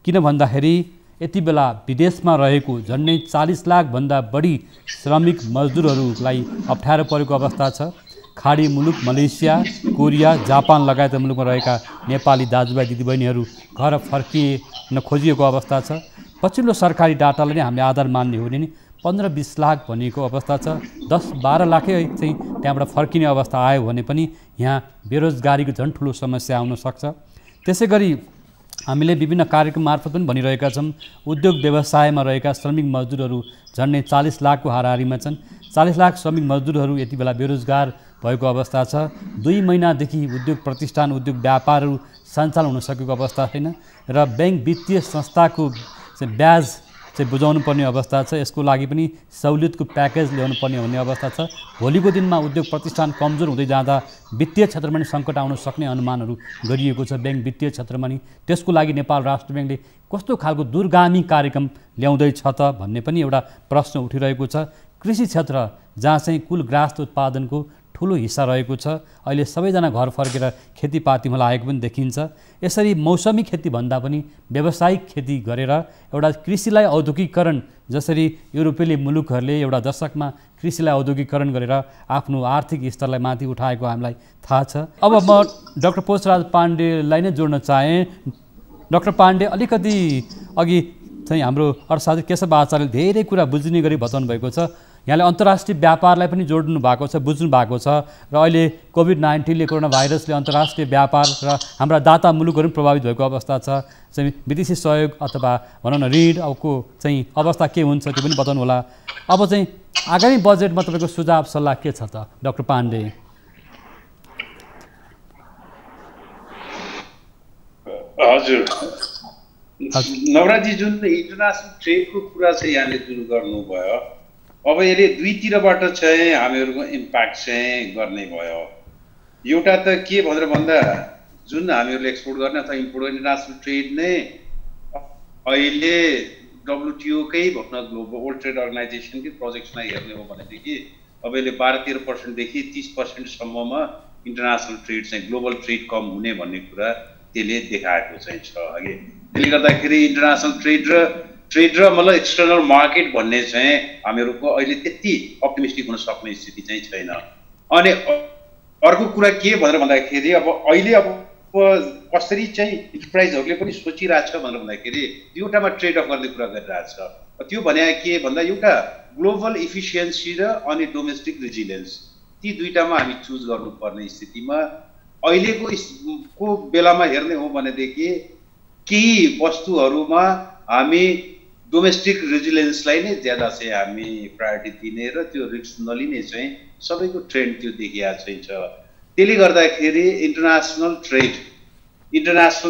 किन भन्दाखेरि यति बेला विदेशमा रहेको झन्डै 40 लाखभन्दा बढी श्रमिक मजदुरहरूलाई अप्ठ्यारो परेको अवस्था छ। खाडी मुलुक मलेसिया, कोरिया, जापान लगायत मुलुकमा रहेका नेपाली दाजुभाइ दिदीबहिनीहरू घर फर्किन खोजिएको अवस्था छ। पछिल्लो सरकारी डाटालाई नै हामीले आधार मान्ने हो भने 15-20 लाख भनेको अवस्था छ। 10-12 लाखै चाहिँ त्यहाँबाट फर्किने अवस्था आयो भने पनि यहाँ बेरोजगारीको झन् ठुलो समस्या आउन सक्छ। त्यसै गरी हामीले विभिन्न कार्यक्रम मार्फत पनि भनिरहेका छौँ, उद्योग व्यवसायमा रहेका श्रमिक मजदुरहरू झन्डै 40 लाखको हाराहारीमा छन्। 40 लाख श्रमिक मजदुरहरू यति बेला बेरोजगार भएको अवस्था छ। 2 महिनादेखि उद्योग प्रतिष्ठान, उद्योग व्यापारहरू सञ्चालन हुन सकेको अवस्था छैन र ब्याङ्क वित्तीय संस्थाको ब्याज चाहिँ बुझाउनु पर्ने अवस्था छ। यसको लागि पनि सहुलियतको प्याकेज ल्याउनु पर्ने हुने अवस्था छ। भोलिको दिनमा उद्योग प्रतिष्ठान कमजोर हुँदै जाँदा वित्तीय क्षेत्रमा पनि सङ्कट आउन सक्ने अनुमानहरू गरिएको छ ब्याङ्क वित्तीय क्षेत्रमा नि। त्यसको लागि नेपाल राष्ट्र ब्याङ्कले कस्तो खालको दूरगामी कार्यक्रम ल्याउँदैछ त भन्ने पनि एउटा प्रश्न उठिरहेको छ। कृषि क्षेत्र जहाँ चाहिँ कुल ग्राहस्थ उत्पादनको ठुलो हिस्सा रहेको छ, अहिले सबैजना घर फर्केर खेतीपातीमा लागेको पनि देखिन्छ। यसरी मौसमी खेती भन्दा पनि व्यावसायिक खेती गरेर एउटा कृषिलाई औद्योगिकरण, जसरी युरोपेली मुलुकहरूले एउटा दशकमा कृषिलाई औद्योगिकरण गरेर आफ्नो आर्थिक स्तरलाई माथि उठाएको हामीलाई थाहा छ। अब म डाक्टर पोषराज पाण्डेलाई नै जोड्न चाहेँ। डाक्टर पाण्डे, अलिकति अघि चाहिँ हाम्रो अर्थशास्त्री केशव आचार्यले धेरै कुरा बुझ्ने गरी बताउनु भएको छ। यहाँले अन्तर्राष्ट्रिय व्यापारलाई पनि जोड्नु भएको छ, बुझ्नु भएको छ र अहिले कोभिड-19ले, कोरोना भाइरसले अन्तर्राष्ट्रिय व्यापार र हाम्रा दाता मुलुकहरू पनि प्रभावित भएको अवस्था छ। चाहिँ विदेशी सहयोग अथवा भनौँ न ऋणको चाहिँ अवस्था के हुन्छ त्यो पनि बताउनु होला। अब चाहिँ आगामी बजेटमा तपाईँको सुझाव सल्लाह के छ त डाक्टर पाण्डे? हजुर नवराजी, जुन इन्टरनेसनल ट्रेडको कुरा चाहिँ यहाँले जुन गर्नुभयो, अब यसले दुईतिरबाट चाहिँ हामीहरूको इम्प्याक्ट चाहिँ गर्ने भयो। एउटा त के भनेर भन्दा जुन हामीहरूले एक्सपोर्ट गर्ने अथवा इम्पोर्ट गर्ने इन्टरनेसनल ट्रेड नै अहिले WTO-कै भन्न ग्लोबल वर्ल्ड ट्रेड अर्गनाइजेसनकै प्रोजेक्ट्सलाई हेर्ने हो भनेदेखि अब यसले 12-13%देखि 30%सम्ममा इन्टरनेसनल ट्रेड चाहिँ ग्लोबल ट्रेड कम हुने भन्ने कुरा त्यसले देखाएको चाहिँ छ। अघि त्यसले गर्दाखेरि इन्टरनेसनल ट्रेड र मतलब एक्सटर्नल मार्केट भन्ने चाहिँ हामीहरूको अहिले त्यति अप्टिमिस्टिक हुन सक्ने स्थिति चाहिँ छैन। अनि अर्को कुरा के भनेर भन्दाखेरि अब अहिले अब कसरी चाहिँ इन्टरप्राइजहरूले पनि सोचिरहेको छ भनेर भन्दाखेरि दुईवटामा ट्रेड अफ गर्ने कुरा गरिरहेको छ। त्यो भने के भन्दा एउटा ग्लोबल इफिसियन्सी र अनि डोमेस्टिक रेजिलियन्स, ती दुईटामा हामी चुज गर्नुपर्ने स्थितिमा अहिलेको बेलामा हेर्ने हो भनेदेखि केही वस्तुहरूमा हामी डोमेस्टिक रेजिलियन्सलाई नै ज्यादा चाहिँ हामी प्रायोरिटी दिने र त्यो रिस्क नलिने चाहिँ सबैको ट्रेन्ड त्यो देखिया चाहिँ छ। त्यसले गर्दाखेरि इन्टरनेसनल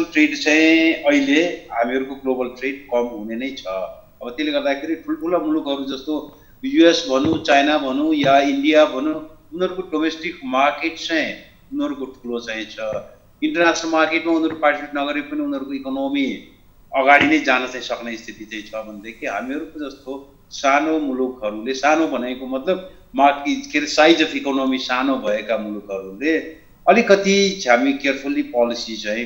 ट्रेड चाहिँ अहिले हामीहरूको ग्लोबल ट्रेड कम हुने नै छ। अब त्यसले गर्दाखेरि ठुल्ठुला मुलुकहरू जस्तो US भनौँ, चाइना भनौँ या इन्डिया भनौँ, उनीहरूको डोमेस्टिक मार्केट चाहिँ उनीहरूको ठुलो चाहिँ छ। इन्टरनेसनल मार्केटमा उनीहरू पार्टिसिपेट नगरे पनि उनीहरूको इकोनोमी अगाडि नै जान चाहिँ सक्ने स्थिति चाहिँ छ भनेदेखि हामीहरूको जस्तो सानो मुलुकहरूले, सानो भनेको मतलब मार्केट के अरे साइज अफ इकोनोमी सानो भएका मुलुकहरूले अलिकति हामी केयरफुल्ली पोलिसी चाहिँ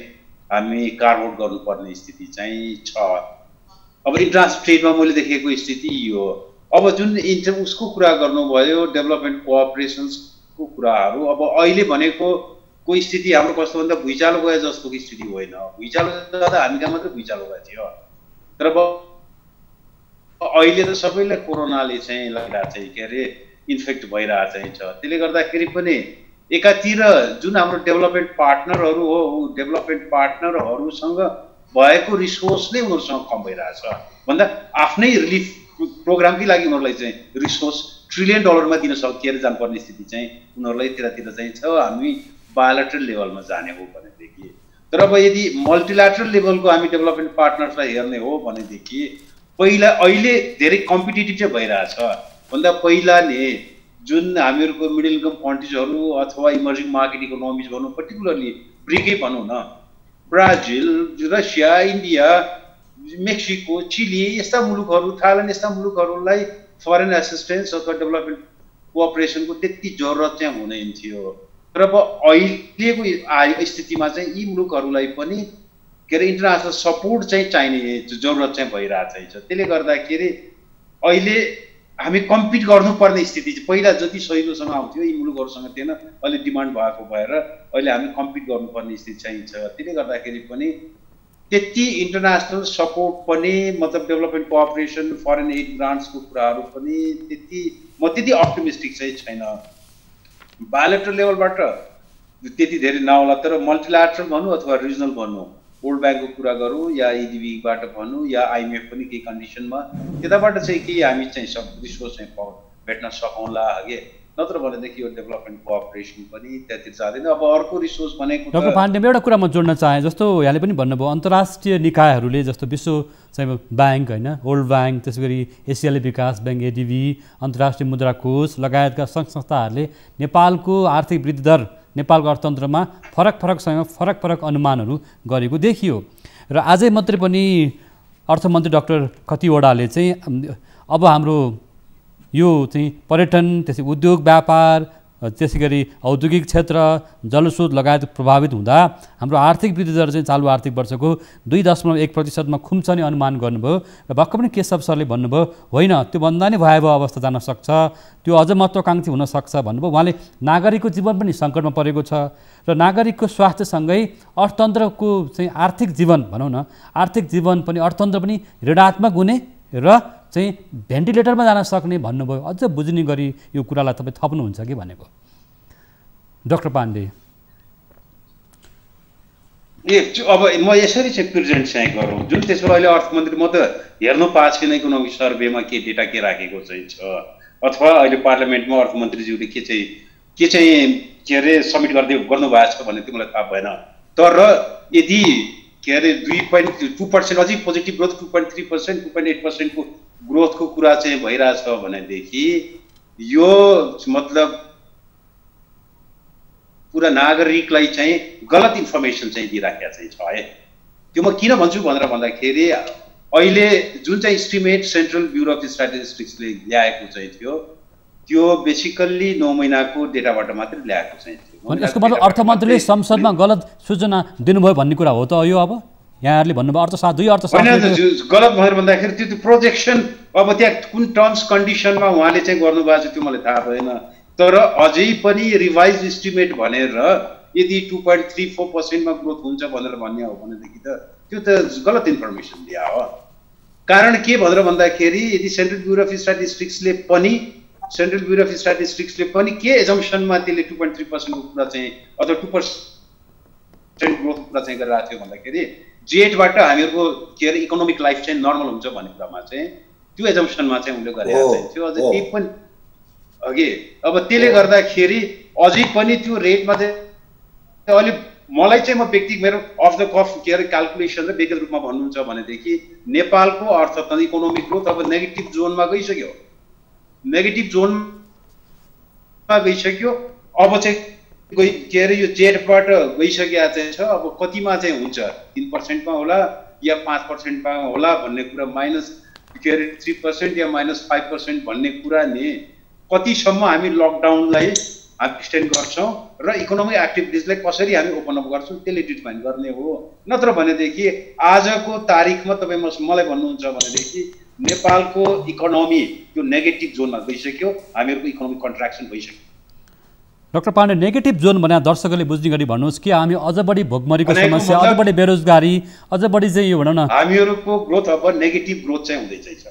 हामी कार्भ आउट गर्नुपर्ने स्थिति चाहिँ छ। अब इन्टरनेसनल ट्रेडमा मैले देखेको स्थिति यो। अब जुन उसको कुरा गर्नुभयो डेभलपमेन्ट कोअपरेसन्सको कुराहरू, अब अहिले भनेको को स्थिति हाम्रो कस्तो भन्दा भुइँचालो गए जस्तो स्थिति होइन। भुइँचालो जाँदा हामी कहाँ मात्रै भुइँचालो गएको थियो, तर अब अहिले त सबैलाई कोरोनाले चाहिँ लगाइरहेको चाहिँ के अरे इन्फेक्ट भइरहेको चाहिँ छ। त्यसले गर्दाखेरि पनि एकातिर जुन हाम्रो डेभलपमेन्ट पार्टनरहरू हो, डेभलपमेन्ट पार्टनरहरूसँग भएको रिसोर्स नै उनीहरूसँग कम भइरहेछ भन्दा आफ्नै रिलिफ प्रोग्रामकै लागि उनीहरूलाई चाहिँ रिसोर्स $1 ट्रिलियन दिन सकिएर जानुपर्ने स्थिति चाहिँ उनीहरूलाई त्यतातिर चाहिँ छ। हामी बायोलेटरल लेभलमा जाने हो भनेदेखि, तर अब यदि मल्टिल्याटरल लेभलको हामी डेभलपमेन्ट पार्टनर्सलाई हेर्ने हो भनेदेखि पहिला अहिले धेरै कम्पिटिटिभ चाहिँ भइरहेछ भन्दा पहिला नि जुन हामीहरूको मिडल इन्कम कन्ट्रिजहरू अथवा इमर्जिङ मार्केट इकोनोमिज भनौँ, पर्टिकुलरली ब्रिकै भनौँ न, Brazil, Russia, India, Mexico, Chile यस्ता मुलुकहरू, थाइल्यान्ड यस्ता मुलुकहरूलाई फरेन एसिस्टेन्स अथवा डेभलपमेन्ट कोअपरेसनको त्यति जरुरत चाहिँ हुँदैन थियो। तर अब अहिलेको स्थितिमा चाहिँ यी मुलुकहरूलाई पनि के अरे इन्टरनेसनल सपोर्ट चाहिँ चाहिने जरुरत चाहिँ भइरहेको छ। त्यसले गर्दाखेरि अहिले हामी कम्पिट गर्नुपर्ने स्थिति चाहिँ पहिला जति सहिलोसँग आउँथ्यो यी मुलुकहरूसँग थिएन, अहिले डिमान्ड भएको भएर अहिले हामी कम्पिट गर्नुपर्ने स्थिति चाहिँ छ। त्यसले गर्दाखेरि पनि त्यति इन्टरनेसनल सपोर्ट पनि मतलब डेभलपमेन्ट कोअपरेसन, फरेन एड ग्रान्ट्सको कुराहरू पनि त्यति अप्टिमिस्टिक चाहिँ छैन। बायोलेटरल लेभलबाट त्यति धेरै नहोला, तर मल्टिल्याटरल भनौँ अथवा रिजनल भनौँ, वर्ल्ड ब्याङ्कको कुरा गरौँ या इडिबीबाट भनौँ या आइएमएफ पनि केही कन्डिसनमा त्यताबाट चाहिँ केही हामी चाहिँ सब रिसोर्स चाहिँ भेट्न सकौँला हगे, नत्र भनेदेखि यो डेभलपमेन्ट कोअपरेसन पनि त्यतिर जाँदैन। अब अर्को रिसोर्स भनेको डाक्टर पाण्डे एउटा कुरा म जोड्न चाहेँ, जस्तो यहाँले पनि भन्नुभयो अन्तर्राष्ट्रिय निकायहरूले जस्तो विश्व चाहिँ ब्याङ्क होइन, वर्ल्ड ब्याङ्क, त्यसै गरी एसियाली विकास ब्याङ्क एडिबी, अन्तर्राष्ट्रिय मुद्रा कोष लगायतका सङ्घ संस्थाहरूले नेपालको आर्थिक वृद्धि दर, नेपालको अर्थतन्त्रमा फरक फरक अनुमानहरू गरेको देखियो। र आजै मात्रै पनि अर्थमन्त्री डाक्टर खतिवडाले चाहिँ अब हाम्रो यो चाहिँ पर्यटन, त्यसै उद्योग व्यापार, त्यसै गरी औद्योगिक क्षेत्र, जलस्रोत लगायत प्रभावित हुँदा हाम्रो आर्थिक वृद्धि दर चाहिँ चालु आर्थिक वर्षको 2.1% खुम्चने अनुमान गर्नुभयो। र भक्क पनि केशव सरले भन्नुभयो होइन त्योभन्दा नै भयावह अवस्था जान सक्छ, त्यो अझ महत्त्वाकाङ्क्षी हुनसक्छ भन्नुभयो। उहाँले नागरिकको जीवन पनि सङ्कटमा परेको छ र नागरिकको स्वास्थ्यसँगै अर्थतन्त्रको चाहिँ आर्थिक जीवन भनौँ न, आर्थिक जीवन पनि अर्थतन्त्र पनि ऋणात्मक हुने र चाहिँ भेन्टिलेटरमा जान सक्ने भन्नुभयो। अझ बुझ्ने गरी यो कुरालाई तपाईँ थप्नुहुन्छ कि भनेको डाक्टर पाण्डे? अब म यसरी चाहिँ प्रेजेन्ट चाहिँ गरौँ जुन त्यसमा अहिले अर्थमन्त्री म त हेर्नु पाएको छैन इकोनोमिक सर्वेमा के डेटा के राखेको चाहिँ छ, अथवा अहिले पार्लियामेन्टमा अर्थमन्त्रीज्यूले के अरे सब्मिट गर्नुभएको छ भन्ने त्यो मलाई थाहा भएन। तर यदि के अरे 2.2% अझै पोजिटिभ ग्रोथ, 2.3%, 2.8% को ग्रोथको कुरा चाहिँ भइरहेछ भनेदेखि यो मतलब पुरा नागरिकलाई चाहिँ गलत इन्फर्मेसन चाहिँ दिइराखेको चाहिँ छ है। त्यो म किन भन्छु भनेर भन्दाखेरि अहिले जुन चाहिँ इस्टिमेट सेन्ट्रल ब्युरो अफ स्ट्याटिस्टिक्सले ल्याएको चाहिँ थियो त्यो बेसिकल्ली 9 महिनाको डेटाबाट मात्रै ल्याएको चाहिँ थियो। यसको मतलब अर्थमन्त्रीले संसदमा गलत सूचना दिनुभयो भन्ने कुरा हो त यो? अब यहाँहरूले भन्नुभयो गलत भनेर भन्दाखेरि त्यो प्रोजेक्सन अब त्यहाँ कुन टर्म्स कन्डिसनमा उहाँले चाहिँ गर्नुभएको छ त्यो मलाई थाहा भएन। तर अझै पनि रिभाइज इस्टिमेट भनेर यदि 2.34% मा ग्रोथ हुन्छ भनेर भन्ने हो भनेदेखि त त्यो त गलत इन्फर्मेसन दिया हो। कारण के भनेर भन्दाखेरि यदि सेन्ट्रल ब्युरो अफ स्ट्याटिस्टिक्सले पनि के एजम्पसनमा त्यसले 2.3% को कुरा चाहिँ अथवा 2% ग्रोथको कुरा चाहिँ गरिरहेको थियो भन्दाखेरि जेटबाट हामीहरूको के अरे इकोनोमिक लाइफ चाहिँ नर्मल हुन्छ भन्ने कुरामा चाहिँ त्यो एजम्पसनमा चाहिँ उनले गरेको चाहिँ थियो। अझै त्यही पनि अघि अब त्यसले गर्दाखेरि अझै पनि त्यो रेटमा चाहिँ अलि मलाई चाहिँ म व्यक्तिगत मेरो अफ द कफ के अरे क्यालकुलेसन र व्यक्तिगत रूपमा भन्नुहुन्छ भनेदेखि नेपालको अर्थतन्त्र इकोनोमिक ग्रोथ अब नेगेटिभ जोनमा गइसक्यो। अब चाहिँ के अरे यो जेटबाट गइसकेका चाहिँ छ, अब कतिमा चाहिँ हुन्छ, 3% होला या 5% होला भन्ने कुरा, माइनस के अरे 3% या -5% भन्ने कुरा नि कतिसम्म हामी लकडाउनलाई हामी एक्सटेन्ड गर्छौँ र इकोनोमिक एक्टिभिटिजलाई कसरी हामी ओपन अप गर्छौँ त्यसले डिटरमाइन गर्ने हो। नत्र भनेदेखि आजको तारिखमा तपाईँ मलाई भन्नुहुन्छ भनेदेखि नेपालको इकोनोमी त्यो नेगेटिभ जोनमा गइसक्यो, हामीहरूको इकोनोमिक कन्ट्र्याक्सन भइसक्यो। डाक्टर पाण्डे, नेगेटिभ जोन भने दर्शकहरूले बुझ्ने गरी भन्नुहोस् कि हामी अझ बढी भोकमरीको समस्या, अझ बढी बेरोजगारी, अझ बढी चाहिँ यो भनौँ न हामीहरूको ग्रोथ अब नेगेटिभ ग्रोथ चाहिँ हुँदै चाहिँ छ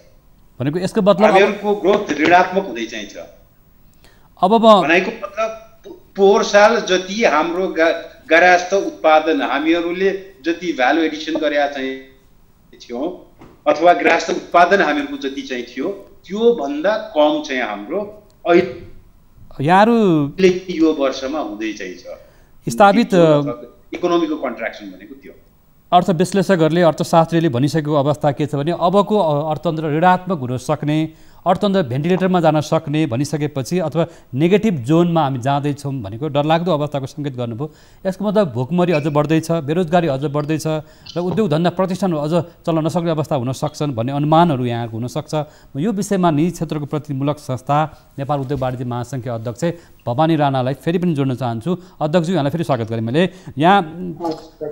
भनेको यसको मतलब हामीहरूको ग्रोथ ऋणात्मक हुँदै चाहिँ छ। अब भनेको मतलब पोहोर साल जति हाम्रो गरास्त उत्पादन हामीहरूले जति भ्यालु एडिसन गरेका चाहिँ थियौँ अथवा गरास्त उत्पादन हामीहरूको जति चाहिँ थियो त्यो भन्दा कम चाहिँ हाम्रो यहाँहरूले यो वर्षमा हुँदै चाहिँ छ। स्थापित इकोनोमीको कन्ट्र्याक्सन भनेको त्यो अर्थ विश्लेषकहरूले अर्थशास्त्रीले भनिसकेको अवस्था के छ भने अबको अर्थतन्त्र ऋणात्मक हुन सक्ने, अर्थतन्त्र भेन्टिलेटरमा जान सक्ने भनिसकेपछि अथवा नेगेटिभ जोनमा हामी जाँदैछौँ भनेको डरलाग्दो अवस्थाको सङ्केत गर्नुभयो। यसको मतलब भोकमरी अझ बढ्दैछ, बेरोजगारी अझ बढ्दैछ र उद्योग धन्दा प्रतिष्ठानहरू अझ चल्न नसक्ने अवस्था हुन सक्छन् भन्ने अनुमानहरू यहाँको हुनसक्छ। यो विषयमा निजी क्षेत्रको प्रतिनिधिमूलक संस्था नेपाल उद्योग वाणिज्य महासङ्घका अध्यक्ष भवानी राणालाई फेरि पनि जोड्न चाहन्छु। अध्यक्षज्यू, यहाँलाई फेरि स्वागत गरेँ मैले। यहाँ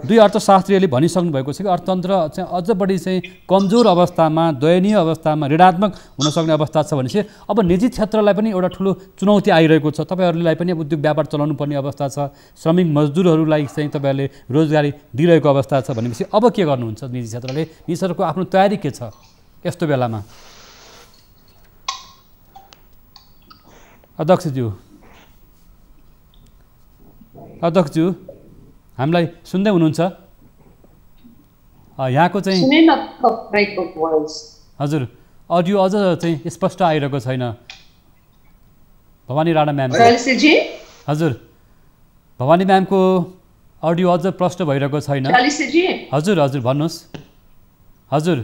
दुई अर्थशास्त्रीहरूले भनिसक्नु भएको छ कि अर्थतन्त्र चाहिँ अझ बढी चाहिँ कमजोर अवस्थामा, दयनीय अवस्थामा, ऋणात्मक हुन सक्ने अवस्था छ भनेपछि अब निजी क्षेत्रलाई पनि एउटा ठुलो चुनौती आइरहेको छ। तपाईँहरूलाई पनि उद्योग व्यापार चलाउनु पर्ने अवस्था छ, श्रमिक मजदुरहरूलाई चाहिँ तपाईँहरूले रोजगारी दिइरहेको अवस्था छ भनेपछि अब के गर्नुहुन्छ निजी क्षेत्रले? निजी क्षेत्रको आफ्नो तयारी के छ यस्तो बेलामा? अध्यक्षज्यू हामीलाई सुन्दै हुनुहुन्छ? यहाँको चाहिँ हजुर अडियो अझ चाहिँ स्पष्ट आइरहेको छैन। भवानी राणा म्याम, हजुर भवानी म्यामको अडियो अझ प्रष्ट भइरहेको छैन। हजुर हजुर भन्नुहोस्। हजुर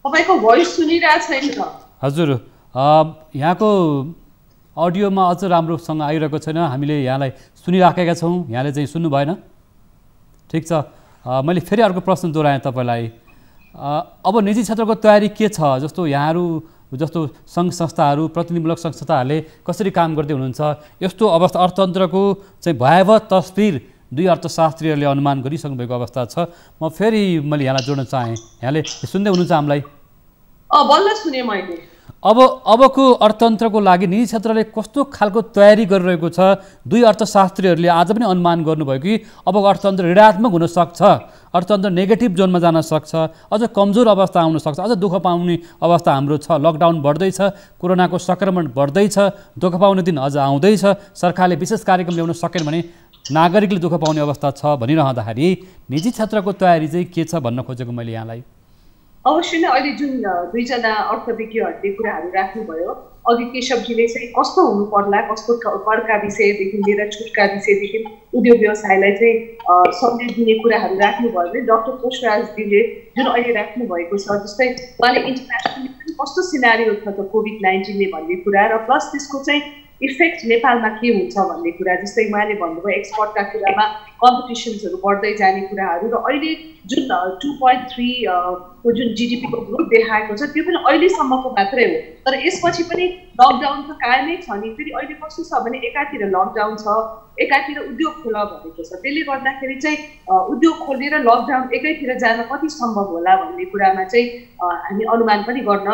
तपाईको भोइस सुनिरहेको छैन। हजुर यहाँको अडियोमा अझ राम्रोसँग आइरहेको छैन, हामीले यहाँलाई सुनिराखेका छौँ, यहाँले चाहिँ सुन्नु भएन। ठिक छ, मैले फेरि अर्को प्रश्न दोहोऱ्याएँ तपाईँलाई। अब निजी क्षेत्रको तयारी के छ? जस्तो यहाँहरू जस्तो सङ्घ संस्थाहरू, प्रतिनिधिमूलक संस्थाहरूले कसरी काम गर्दै हुनुहुन्छ? यस्तो अवस्था अर्थतन्त्रको चाहिँ भयावह तस्बिर दुई अर्थशास्त्रीहरूले अनुमान गरिसक्नु भएको अवस्था छ। मैले यहाँलाई जोड्न चाहेँ। यहाँले सुन्दै हुनुहुन्छ हामीलाई? बल्ल सुने मैले। अबको अर्थतन्त्रको लागि निजी क्षेत्रले कस्तो खालको तयारी गरिरहेको छ? दुई अर्थशास्त्रीहरूले आज पनि अनुमान गर्नुभयो कि अबको अर्थतन्त्र ऋणात्मक हुन सक्छ, अर्थतन्त्र नेगेटिभ जोनमा जान सक्छ, अझ कमजोर अवस्था आउन सक्छ, अझ दुःख पाउने अवस्था हाम्रो छ। लकडाउन बढ्दैछ, कोरोनाको सङ्क्रमण बढ्दैछ, दुःख पाउने दिन अझ आउँदैछ, सरकारले विशेष कार्यक्रम ल्याउन सकेन भने नागरिकले दुःख पाउने अवस्था छ भनिरहँदाखेरि निजी क्षेत्रको तयारी चाहिँ के छ भन्न खोजेको मैले यहाँलाई। अवश्य नै अहिले जुन दुईजना अर्थविज्ञहरूले कुराहरू राख्नुभयो, अघि केशवजीले चाहिँ कस्तो हुनु पर्ला, कस्तो करका विषयदेखि लिएर छुटका विषयदेखि उद्योग व्यवसायलाई चाहिँ सन्देश दिने कुराहरू राख्नुभयो भने डाक्टर पोषराजजीले जुन अहिले राख्नुभएको छ, जस्तै उहाँले इन्टरनेसनली पनि कस्तो सिनारियो छ त कोभिड-19ले भन्ने कुरा र प्लस त्यसको चाहिँ इफेक्ट नेपालमा के हुन्छ भन्ने कुरा, जस्तै उहाँले भन्नुभयो एक्सपोर्टका कुरामा कम्पिटिसन्सहरू बढ्दै जाने कुराहरू र अहिले जुन 2.3 को जुन जिडिपीको ग्रोथ देखाएको छ त्यो पनि अहिलेसम्मको मात्रै हो। तर यसपछि पनि लकडाउन त कायमै छ नि। फेरि अहिले कस्तो छ भने एकातिर लकडाउन छ, एकातिर उद्योग खोल भनेको छ। त्यसले गर्दाखेरि चाहिँ उद्योग खोलेर लकडाउन एकैतिर जान कति सम्भव होला भन्ने कुरामा चाहिँ हामी अनुमान पनि गर्न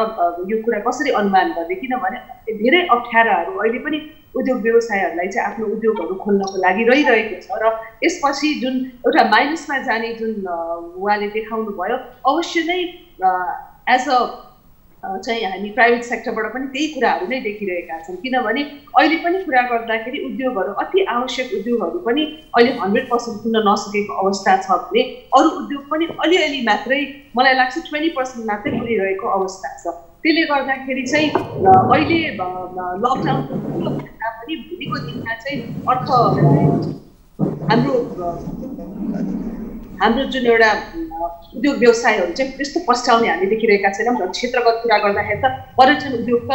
यो कुरा कसरी अनुमान गर्ने, किनभने धेरै अप्ठ्याराहरू अहिले पनि उद्योग व्यवसायहरूलाई चाहिँ आफ्नो उद्योगहरू खोल्नको लागि रहिरहेको छ। र यसपछि जुन एउटा माइनसमा जाने जुन उहाँले देखाउनु भयो, अवश्य नै एज अ चाहिँ हामी प्राइभेट सेक्टरबाट पनि त्यही कुराहरू नै देखिरहेका छौँ। किनभने अहिले पनि कुरा गर्दाखेरि उद्योगहरू, अति आवश्यक उद्योगहरू पनि अहिले 100% खुल्न नसकेको अवस्था छ भने अरू उद्योग पनि अलिअलि मात्रै, मलाई लाग्छ 20% मात्रै खुलिरहेको अवस्था छ। त्यसले गर्दाखेरि चाहिँ अहिले लकडाउनको पनि भोलिको दिनमा चाहिँ हाम्रो जुन एउटा उद्योग व्यवसायहरू चाहिँ त्यस्तो पस्ट्याउने हामी देखिरहेका छैनौँ। क्षेत्रगत कुरा गर्दाखेरि त पर्यटन उद्योग त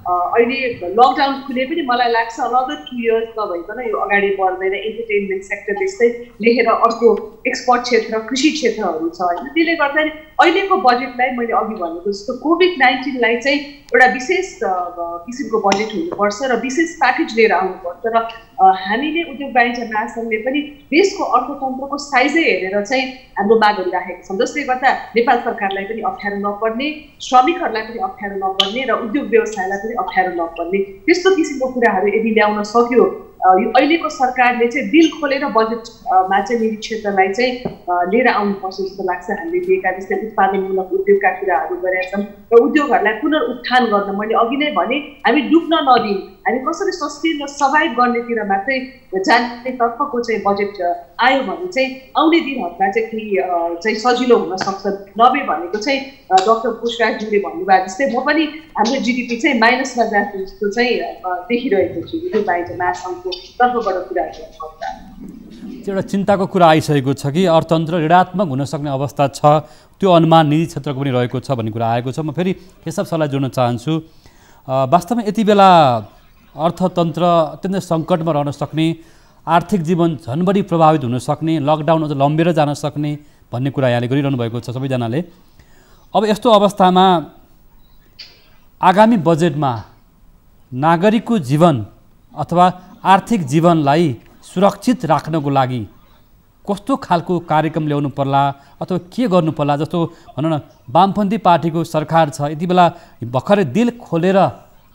अहिले लकडाउन खुले पनि मलाई लाग्छ अनदर 2 इयर्स नभइकन यो अगाडि बढ्दैन। इन्टरटेनमेन्ट सेक्टर त्यस्तै लेखेर अर्को एक्सपोर्ट क्षेत्र कृषि क्षेत्रहरू छ होइन। त्यसले गर्दाखेरि अहिलेको बजेटलाई मैले अघि भनेको जस्तो कोभिड-19लाई चाहिँ एउटा विशेष किसिमको बजेट हुनुपर्छ र विशेष प्याकेज लिएर आउनुपर्छ र हामीले उद्योग वाणिज्य महासङ्घले पनि देशको अर्थतन्त्रको साइजै हेरेर चाहिँ हाम्रो मागहरू राखेका छौँ। जसले गर्दा नेपाल सरकारलाई पनि अप्ठ्यारो नपर्ने, श्रमिकहरूलाई पनि अप्ठ्यारो नपर्ने र उद्योग व्यवसायलाई पनि अप्ठ्यारो नपर्ने त्यस्तो किसिमको कुराहरू यदि ल्याउन सक्यो यो अहिलेको सरकारले चाहिँ दिल खोलेर बजेटमा चाहिँ निजी क्षेत्रलाई चाहिँ लिएर आउनुपर्छ जस्तो लाग्छ। हामीले दिएका जस्तै उत्पादनमूलक उद्योगका कुराहरू गरेका छौँ र उद्योगहरूलाई पुनरुत्थान गर्न मैले अघि नै भने हामी डुब्न नदिउँ, हामी कसरी सस्टेन र सर्भाइभ गर्नेतिर मात्रै जाने तर्फको चाहिँ बजेट आयो भने चाहिँ आउने दिनहरूमा चाहिँ केही चाहिँ सजिलो हुन सक्छ। नभए भनेको चाहिँ डाक्टर पुष्पराजज्यूले भन्नुभयो जस्तै म पनि हाम्रो जिडिपी चाहिँ माइनसमा जान्छ जस्तो चाहिँ देखिरहेको छु उद्योग वाणिज्य महासङ्घको तर्फबाट कुराहरू गर्दा। एउटा चिन्ताको कुरा आइसकेको छ कि अर्थतन्त्र ऋणात्मक हुन सक्ने अवस्था छ, त्यो अनुमान निजी क्षेत्रको पनि रहेको छ भन्ने कुरा आएको छ। म फेरि केशव सरलाई जोड्न चाहन्छु। वास्तवमा यति बेला अर्थतन्त्र अत्यन्तै सङ्कटमा रहन सक्ने, आर्थिक जीवन झन् बढी प्रभावित हुन सक्ने, लकडाउन अझ लम्बेर जान सक्ने भन्ने कुरा यहाँले गरिरहनु भएको छ सबैजनाले। अब यस्तो अवस्थामा आगामी बजेटमा नागरिकको जीवन अथवा आर्थिक जीवनलाई सुरक्षित राख्नको लागि कस्तो खालको कार्यक्रम ल्याउनु पर्ला अथवा के गर्नु पर्ला? जस्तो भनौँ न वामपन्थी पार्टीको सरकार छ, यति बेला भर्खरै दिल खोलेर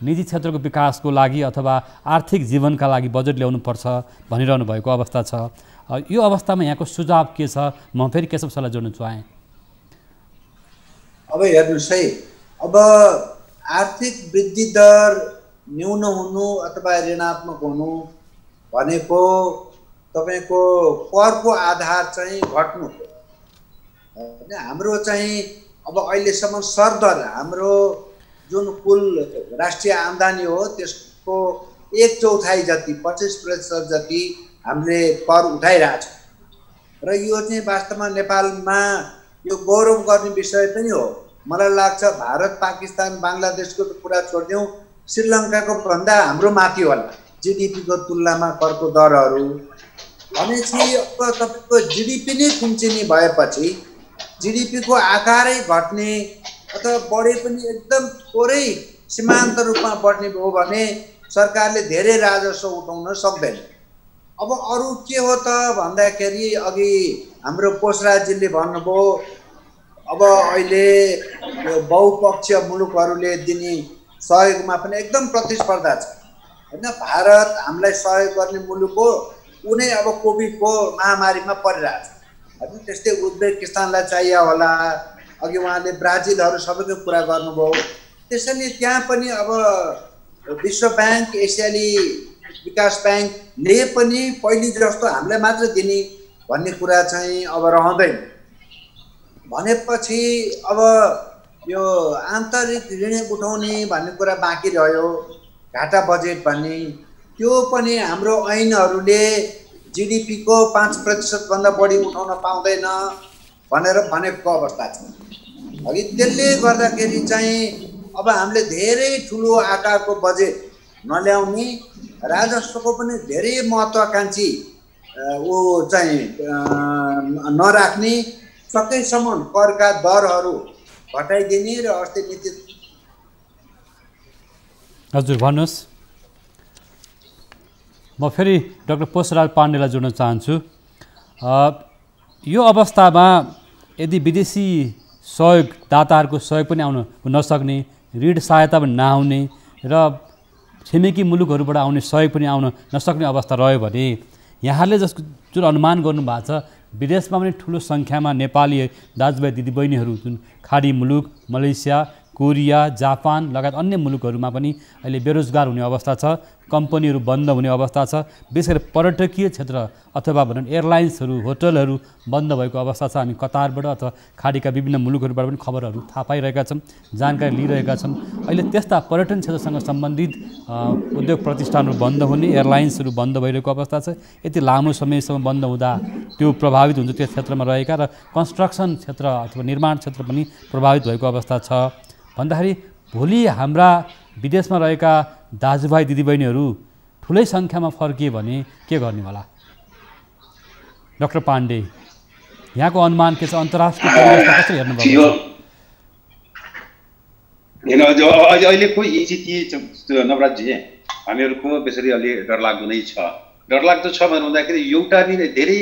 निजी क्षेत्रको विकासको लागि अथवा आर्थिक जीवनका लागि बजेट ल्याउनु पर्छ भनिरहनु भएको अवस्था छ। यो अवस्थामा यहाँको सुझाव के छ? म फेरि केशव सरलाई जोड्न चाहेँ। अब हेर्नुहोस् है, अब आर्थिक वृद्धि दर न्यून हुनु अथवा ऋणात्मक हुनु भनेको तपाईँको करको आधार चाहिँ घट्नु होइन। हाम्रो चाहिँ अब अहिलेसम्म सरदर हाम्रो जुन कुल राष्ट्रिय आम्दानी हो त्यसको 1/4 जति 25% जति हामीले कर उठाइरहेछ र यो चाहिँ वास्तवमा नेपालमा यो गौरव गर्ने विषय पनि हो। मलाई लाग्छ भारत, पाकिस्तान, बङ्गलादेशको कुरा छोडिदिउँ, श्रीलङ्काको भन्दा हाम्रो माथि होला जिडिपीको तुलनामा करको दरहरू। भनेपछि अब तपाईँको जिडिपी नै कुम्चिने भएपछि जिडिपीको आकारै घट्ने अथवा बढे पनि एकदम थोरै सीमान्त रूपमा बढ्ने भयो भने सरकारले धेरै राजस्व उठाउन सक्दैन। अब अरू के हो त भन्दाखेरि अघि हाम्रो पोषराजजीले भन्नुभयो अब अहिले यो बहुपक्षीय मुलुकहरूले दिने सहयोगमा पनि एकदम प्रतिस्पर्धा छ होइन। भारत हामीलाई सहयोग गर्ने मुलुक हो, उनी अब कोभिडको महामारीमा परिरहेछ होइन। त्यस्तै उज्बेकिस्तानलाई चाहियो होला, अघि उहाँले ब्राजिलहरू सबैको कुरा गर्नुभयो। त्यसैले त्यहाँ पनि अब विश्व ब्याङ्क, एसियाली विकास ब्याङ्कले पनि पहिले जस्तो हामीलाई मात्र दिने भन्ने कुरा चाहिँ अब रहँदैन। भनेपछि अब यो आन्तरिक ऋण उठाउने भन्ने कुरा बाँकी रह्यो, घाटा बजेट भन्ने, त्यो पनि हाम्रो ऐनहरूले जिडिपीको 5% भन्दा बढी उठाउन पाउँदैन भनेर भनेको अवस्था छ। अघि त्यसले गर्दाखेरि चाहिँ अब हामीले धेरै ठुलो आकारको बजेट नल्याउने, राजस्वको पनि धेरै महत्त्वाकांक्षी चाहिँ नराख्ने, सकेसम्म करका दरहरू घटाइदिने र अर्थनीति। हजुर भन्नुहोस्। म फेरि डाक्टर पुष्पराज पाण्डेलाई जोड्न चाहन्छु। यो अवस्थामा यदि विदेशी सहयोगदाताहरूको सहयोग पनि आउन नसक्ने, ऋण सहायता पनि नआउने र छिमेकी मुलुकहरूबाट आउने सहयोग पनि आउन नसक्ने अवस्था रह्यो भने यहाँले जसको जुन अनुमान गर्नुभएको छ विदेशमा पनि ठुलो सङ्ख्यामा नेपाली दाजुभाइ दिदीबहिनीहरू जुन खाडी मुलुक, मलेसिया, कोरिया, जापान लगायत अन्य मुलुकहरूमा पनि अहिले बेरोजगार हुने अवस्था छ, कम्पनीहरू बन्द हुने अवस्था छ। विशेष गरी पर्यटकीय क्षेत्र अथवा भनौँ एयरलाइन्सहरू, होटलहरू बन्द भएको अवस्था छ। हामी कतारबाट अथवा खाडीका विभिन्न मुलुकहरूबाट पनि खबरहरू थाहा पाइरहेका छौँ, जानकारी लिइरहेका छौँ। अहिले त्यस्ता पर्यटन क्षेत्रसँग सम्बन्धित उद्योग प्रतिष्ठानहरू बन्द हुने, एयरलाइन्सहरू बन्द भइरहेको अवस्था छ। यति लामो समयसम्म बन्द हुँदा त्यो प्रभावित हुन्छ त्यो क्षेत्रमा रहेका, र कन्स्ट्रक्सन क्षेत्र अथवा निर्माण क्षेत्र पनि प्रभावित भएको अवस्था छ। भन्दाखेरि भोलि हाम्रा विदेशमा रहेका दाजुभाइ दिदीबहिनीहरू ठुलै सङ्ख्यामा फर्किए भने के गर्ने होला? डाक्टर पाण्डे, यहाँको अनुमान के छ? अन्तर्राष्ट्रिय परिवेशमा कसरी हेर्नुभयो? अहिलेको स्थिति नवराजजी हामीहरूको बेसरी अलि डरलाग्दो नै छ। डरलाग्दो छ भनेर भन्दाखेरि एउटा धेरै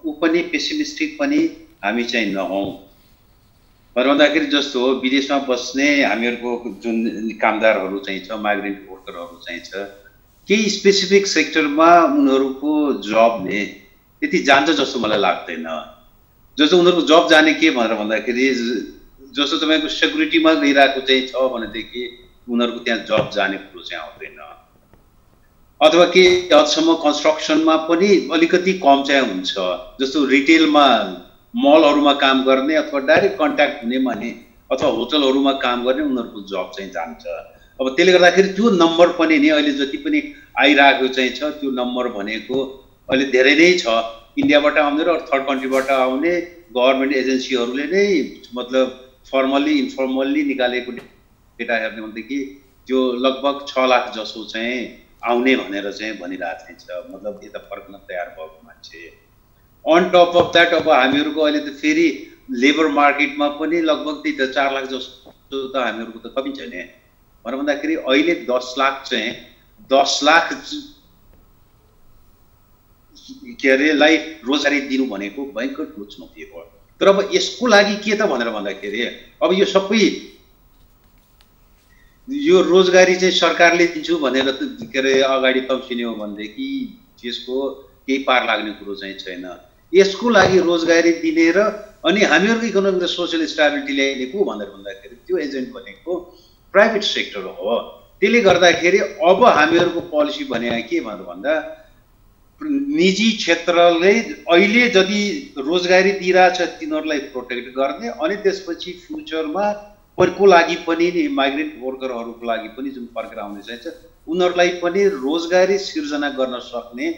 पनि पेसिमिस्टिक पनि हामी चाहिँ नहौँ भनेर भन्दाखेरि जस्तो हो विदेशमा बस्ने हामीहरूको जुन कामदारहरू चाहिँ छ, माइग्रेन्ट वर्करहरू चाहिँ छ, केही स्पेसिफिक सेक्टरमा उनीहरूको जबले त्यति जान्छ जस्तो मलाई लाग्दैन। जस्तो उनीहरूको जब जाने के भनेर भन्दाखेरि जस्तो तपाईँको सेक्युरिटीमा गइरहेको चाहिँ छ भनेदेखि उनीहरूको त्यहाँ जब जाने कुरो चाहिँ आउँदैन, अथवा के हदसम्म कन्स्ट्रक्सनमा पनि अलिकति कम चाहिँ हुन्छ। जस्तो रिटेलमा मलहरूमा काम गर्ने अथवा डाइरेक्ट कन्ट्याक्ट हुने भने अथवा होटलहरूमा काम गर्ने उनीहरूको जब चाहिँ जान्छ। अब त्यसले गर्दाखेरि त्यो नम्बर पनि नि अहिले जति पनि आइरहेको चाहिँ छ त्यो नम्बर भनेको अहिले धेरै नै छ। इन्डियाबाट आउने र थर्ड कन्ट्रीबाट आउने गभर्मेन्ट एजेन्सीहरूले नै मतलब फर्मल्ली इन्फर्मल्ली निकालेको डेटा हेर्ने भनेदेखि त्यो लगभग 6 लाख जसो चाहिँ आउने भनेर चाहिँ भनिरहेको चाहिँ छ, मतलब यता फर्कन तयार भएको मान्छे। अन टप अफ द्याट अब हामीहरूको अहिले त फेरि लेबर मार्केटमा पनि लगभग त्यही त 4 लाख जस्तो त हामीहरूको त कमी छैन भनेर भन्दाखेरि अहिले 10 लाख चाहिँ 10 लाख के अरे लाई रोजगारी दिनु भनेको भयङ्कर ठुलो चुनौती हो। तर अब यसको लागि के त भनेर भन्दाखेरि अब यो सबै यो रोजगारी चाहिँ सरकारले दिन्छु भनेर के अरे अगाडि तम्सिने हो भनेदेखि त्यसको केही पार लाग्ने कुरो चाहिँ छैन। यसको लागि रोजगारी दिने र अनि हामीहरूको इकोनोमिक र सोसियल स्टेबिलिटी ल्याइने को भनेर भन्दाखेरि त्यो एजेन्ट भनेको प्राइभेट सेक्टर हो। त्यसले गर्दाखेरि अब हामीहरूको पोलिसी भने के भनेर भन्दा निजी क्षेत्रले अहिले जति रोजगारी दिइरहेछ तिनीहरूलाई प्रोटेक्ट गर्ने अनि त्यसपछि फ्युचरमा को लागि पनि नि माइग्रेन्ट वर्करहरूको लागि पनि जुन फर्केर आउने चाहिँ उनीहरूलाई पनि रोजगारी सिर्जना गर्न सक्ने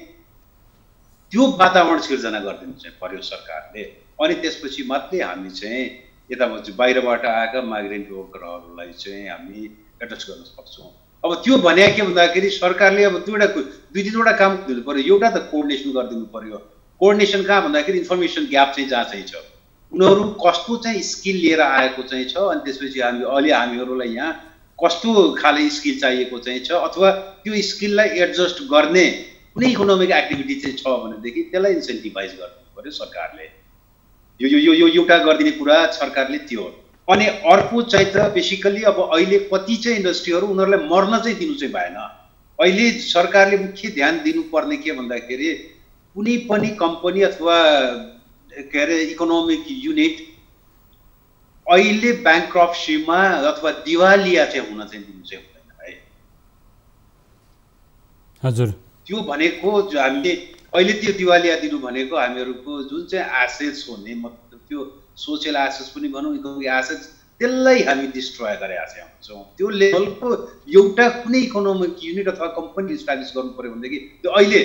त्यो वातावरण सिर्जना गरिदिनु चाहिँ पर्यो सरकारले। अनि त्यसपछि मात्रै हामी चाहिँ यता बाहिरबाट आएका माइग्रेन्ट वर्करहरूलाई चाहिँ हामी एड्रेस गर्न सक्छौँ। अब त्यो भने के भन्दाखेरि सरकारले अब दुई तिनवटा काम दिनु पर्यो। एउटा त कोअर्डिनेसन गरिदिनु पर्यो। कोअर्डिनेसन कहाँ भन्दाखेरि इन्फर्मेसन ग्याप चाहिँ जहाँ चाहिँ छ, उनीहरू कस्तो चाहिँ स्किल लिएर आएको चाहिँ छ अनि त्यसपछि हामीहरूलाई यहाँ कस्तो खाले स्किल चाहिएको चाहिँ छ अथवा त्यो स्किललाई एडजस्ट गर्ने कुनै इकोनोमिक एक्टिभिटी चाहिँ छ भनेदेखि त्यसलाई इन्सेन्टिभाइज गर्नु पर्यो सरकारले। यो एउटा गरिदिने कुरा सरकारले त्यो। अनि अर्को चाहिँ त बेसिकल्ली अब अहिले कति चाहिँ इन्डस्ट्रीहरू उनीहरूलाई मर्न चाहिँ दिनु चाहिँ भएन। अहिले सरकारले मुख्य ध्यान दिनुपर्ने के भन्दाखेरि कुनै पनि कम्पनी अथवा के अरे इकोनोमिक युनिट अहिले ब्याङ्क्रप्सीमा अथवा दिवालिया चाहिँ हुन चाहिँ दिनु चाहिँ हुँदैन है। हजुर, त्यो भनेको हामीले अहिले त्यो दिवालिया दिनु भनेको हामीहरूको जुन चाहिँ एसेट्स हुने मतलब त्यो सोसियल एसेट्स पनि भनौँ इकोनोमिक एसेट्स त्यसलाई हामी डिस्ट्रोय गरेका चाहिँ हुन्छौँ। त्यो लेभलको एउटा कुनै इकोनोमिक युनिट अथवा कम्पनी इस्टाब्लिस गर्नु पर्यो भनेदेखि त्यो अहिले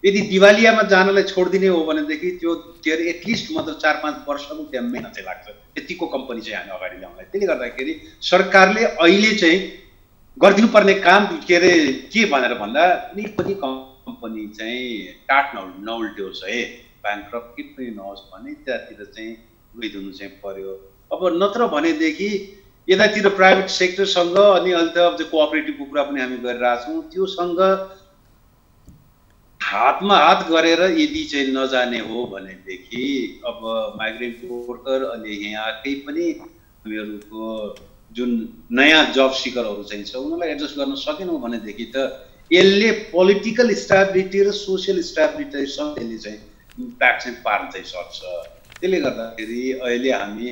यदि दिवालियामा जानलाई छोडिदिने हो भनेदेखि त्यो एटलिस्ट मतलब 4-5 वर्षको त्यहाँ मेहनत चाहिँ लाग्छ यतिको कम्पनी चाहिँ हामी अगाडि ल्याउनलाई। त्यसले गर्दाखेरि सरकारले अहिले चाहिँ गरिदिनु पर्ने काम के अरे के भनेर भन्दा कुनै पनि कम्पनी चाहिँ टाट नउल्ट्योस् है, ब्याङ्क्रप्ट के पनि नहोस् भने त्यहाँतिर चाहिँ गइदिनु चाहिँ पर्यो। अब नत्र भनेदेखि यतातिर प्राइभेट सेक्टरसँग अनि अहिले त अब कोअपरेटिभको कुरा पनि हामी गरिरहेछौँ, त्योसँग हातमा हात गरेर यदि चाहिँ नजाने हो भनेदेखि अब माइग्रेन्ट वर्कर अनि यहाँ केही पनि हामीहरूको जुन नयाँ जब सिकरहरू चाहिँ छ उनीहरूलाई एडजस्ट गर्न सकेनौँ भनेदेखि त यसले पोलिटिकल स्टेबिलिटी र सोसियल स्टेबिलिटीसँग यसले चाहिँ इम्प्याक्ट चाहिँ पार्न चाहिँ सक्छ। त्यसले गर्दाखेरि अहिले हामी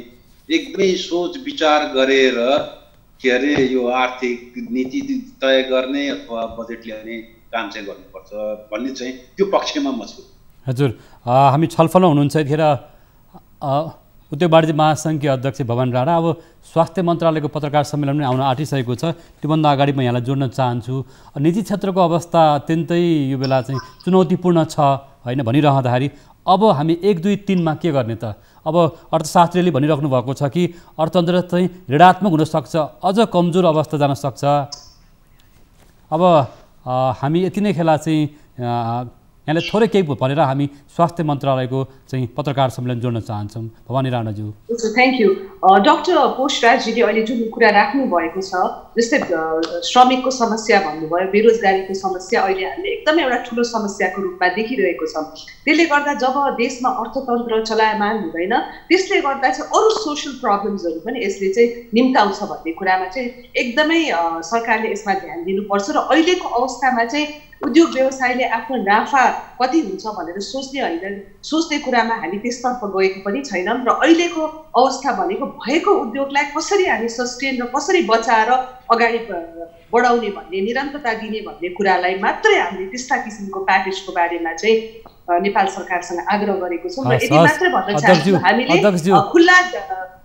एकदमै सोच विचार गरेर के अरे यो आर्थिक नीति तय गर्ने अथवा बजेट ल्याउने काम चाहिँ गर्नुपर्छ भन्ने चाहिँ त्यो पक्षमा म छु। हजुर, हामी छलफलमा हुनुहुन्छ यतिखेर उद्योग वाणिज्य महासङ्घकी अध्यक्ष भवन राणा। अब स्वास्थ्य मन्त्रालयको पत्रकार सम्मेलन पनि आउन आँटिसकेको छ। त्योभन्दा अगाडि म यहाँलाई जोड्न चाहन्छु, निजी क्षेत्रको अवस्था अत्यन्तै यो बेला चाहिँ चुनौतीपूर्ण छ होइन भनिरहँदाखेरि अब हामी 1, 2, 3मा के गर्ने त? अब अर्थशास्त्रीले भनिराख्नु भएको छ कि अर्थतन्त्र चाहिँ ऋणात्मक हुनसक्छ, अझ कमजोर अवस्था जान सक्छ अब हामी यति नै खेला चाहिँ यहाँले थोरै केही भनेर हामी स्वास्थ्य मन्त्रालयको चाहिँ पत्रकार सम्मेलन जोड्न चाहन्छौँ। भवानी राणाज्यू। Thank you. डाक्टर पोषराजजीले अहिले जुन कुरा राख्नु भएको छ, जस्तै श्रमिकको समस्या भन्नुभयो, बेरोजगारीको समस्या अहिले हामीले एकदमै एउटा ठुलो समस्याको रूपमा देखिरहेको छ। त्यसले गर्दा जब देशमा अर्थतन्त्र चलायमान हुँदैन, त्यसले गर्दा चाहिँ अरू सोसल प्रब्लम्सहरू पनि यसले चाहिँ निम्ताउँछ भन्ने कुरामा चाहिँ एकदमै सरकारले यसमा ध्यान दिनुपर्छ। र अहिलेको अवस्थामा चाहिँ उद्योग व्यवसायले आफ्नो नाफा कति हुन्छ भनेर सोच्ने कुरामा हामी त्यसतर्फ गएको पनि छैनौँ। र अहिलेको अवस्था भनेको भएको उद्योगलाई कसरी हामी सस्टेन र कसरी बचाएर अगाडि बढाउने भन्ने, निरन्तरता दिने भन्ने कुरालाई मात्रै हामीले त्यस्ता किसिमको प्याकेजको बारेमा चाहिँ नेपाल सरकारसँग आग्रह गरेको छौँ। र यति मात्रै भन्न चाहन्छु, हामीले खुल्ला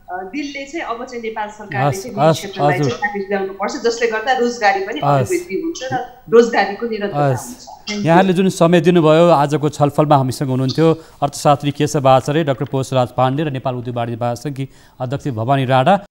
दिलले चाहिँ अब चाहिँ नेपाल सरकारले चाहिँ यस क्षेत्रलाई चाहिँ प्याकेज ल्याउनुपर्छ, जसले गर्दा रोजगारी पनि अभिवृद्धि हुन्छ र रोजगारीको निरन्तरता हुन्छ। यहाँले जुन समय दिनुभयो, आजको छलफलमा हामीसँग हुनुहुन्थ्यो अर्थशास्त्री केशव आचार्य, डाक्टर पोषराज पाण्डे र नेपाल उद्योग वाणिज्य महासङ्घकी अध्यक्ष भवानी राणा।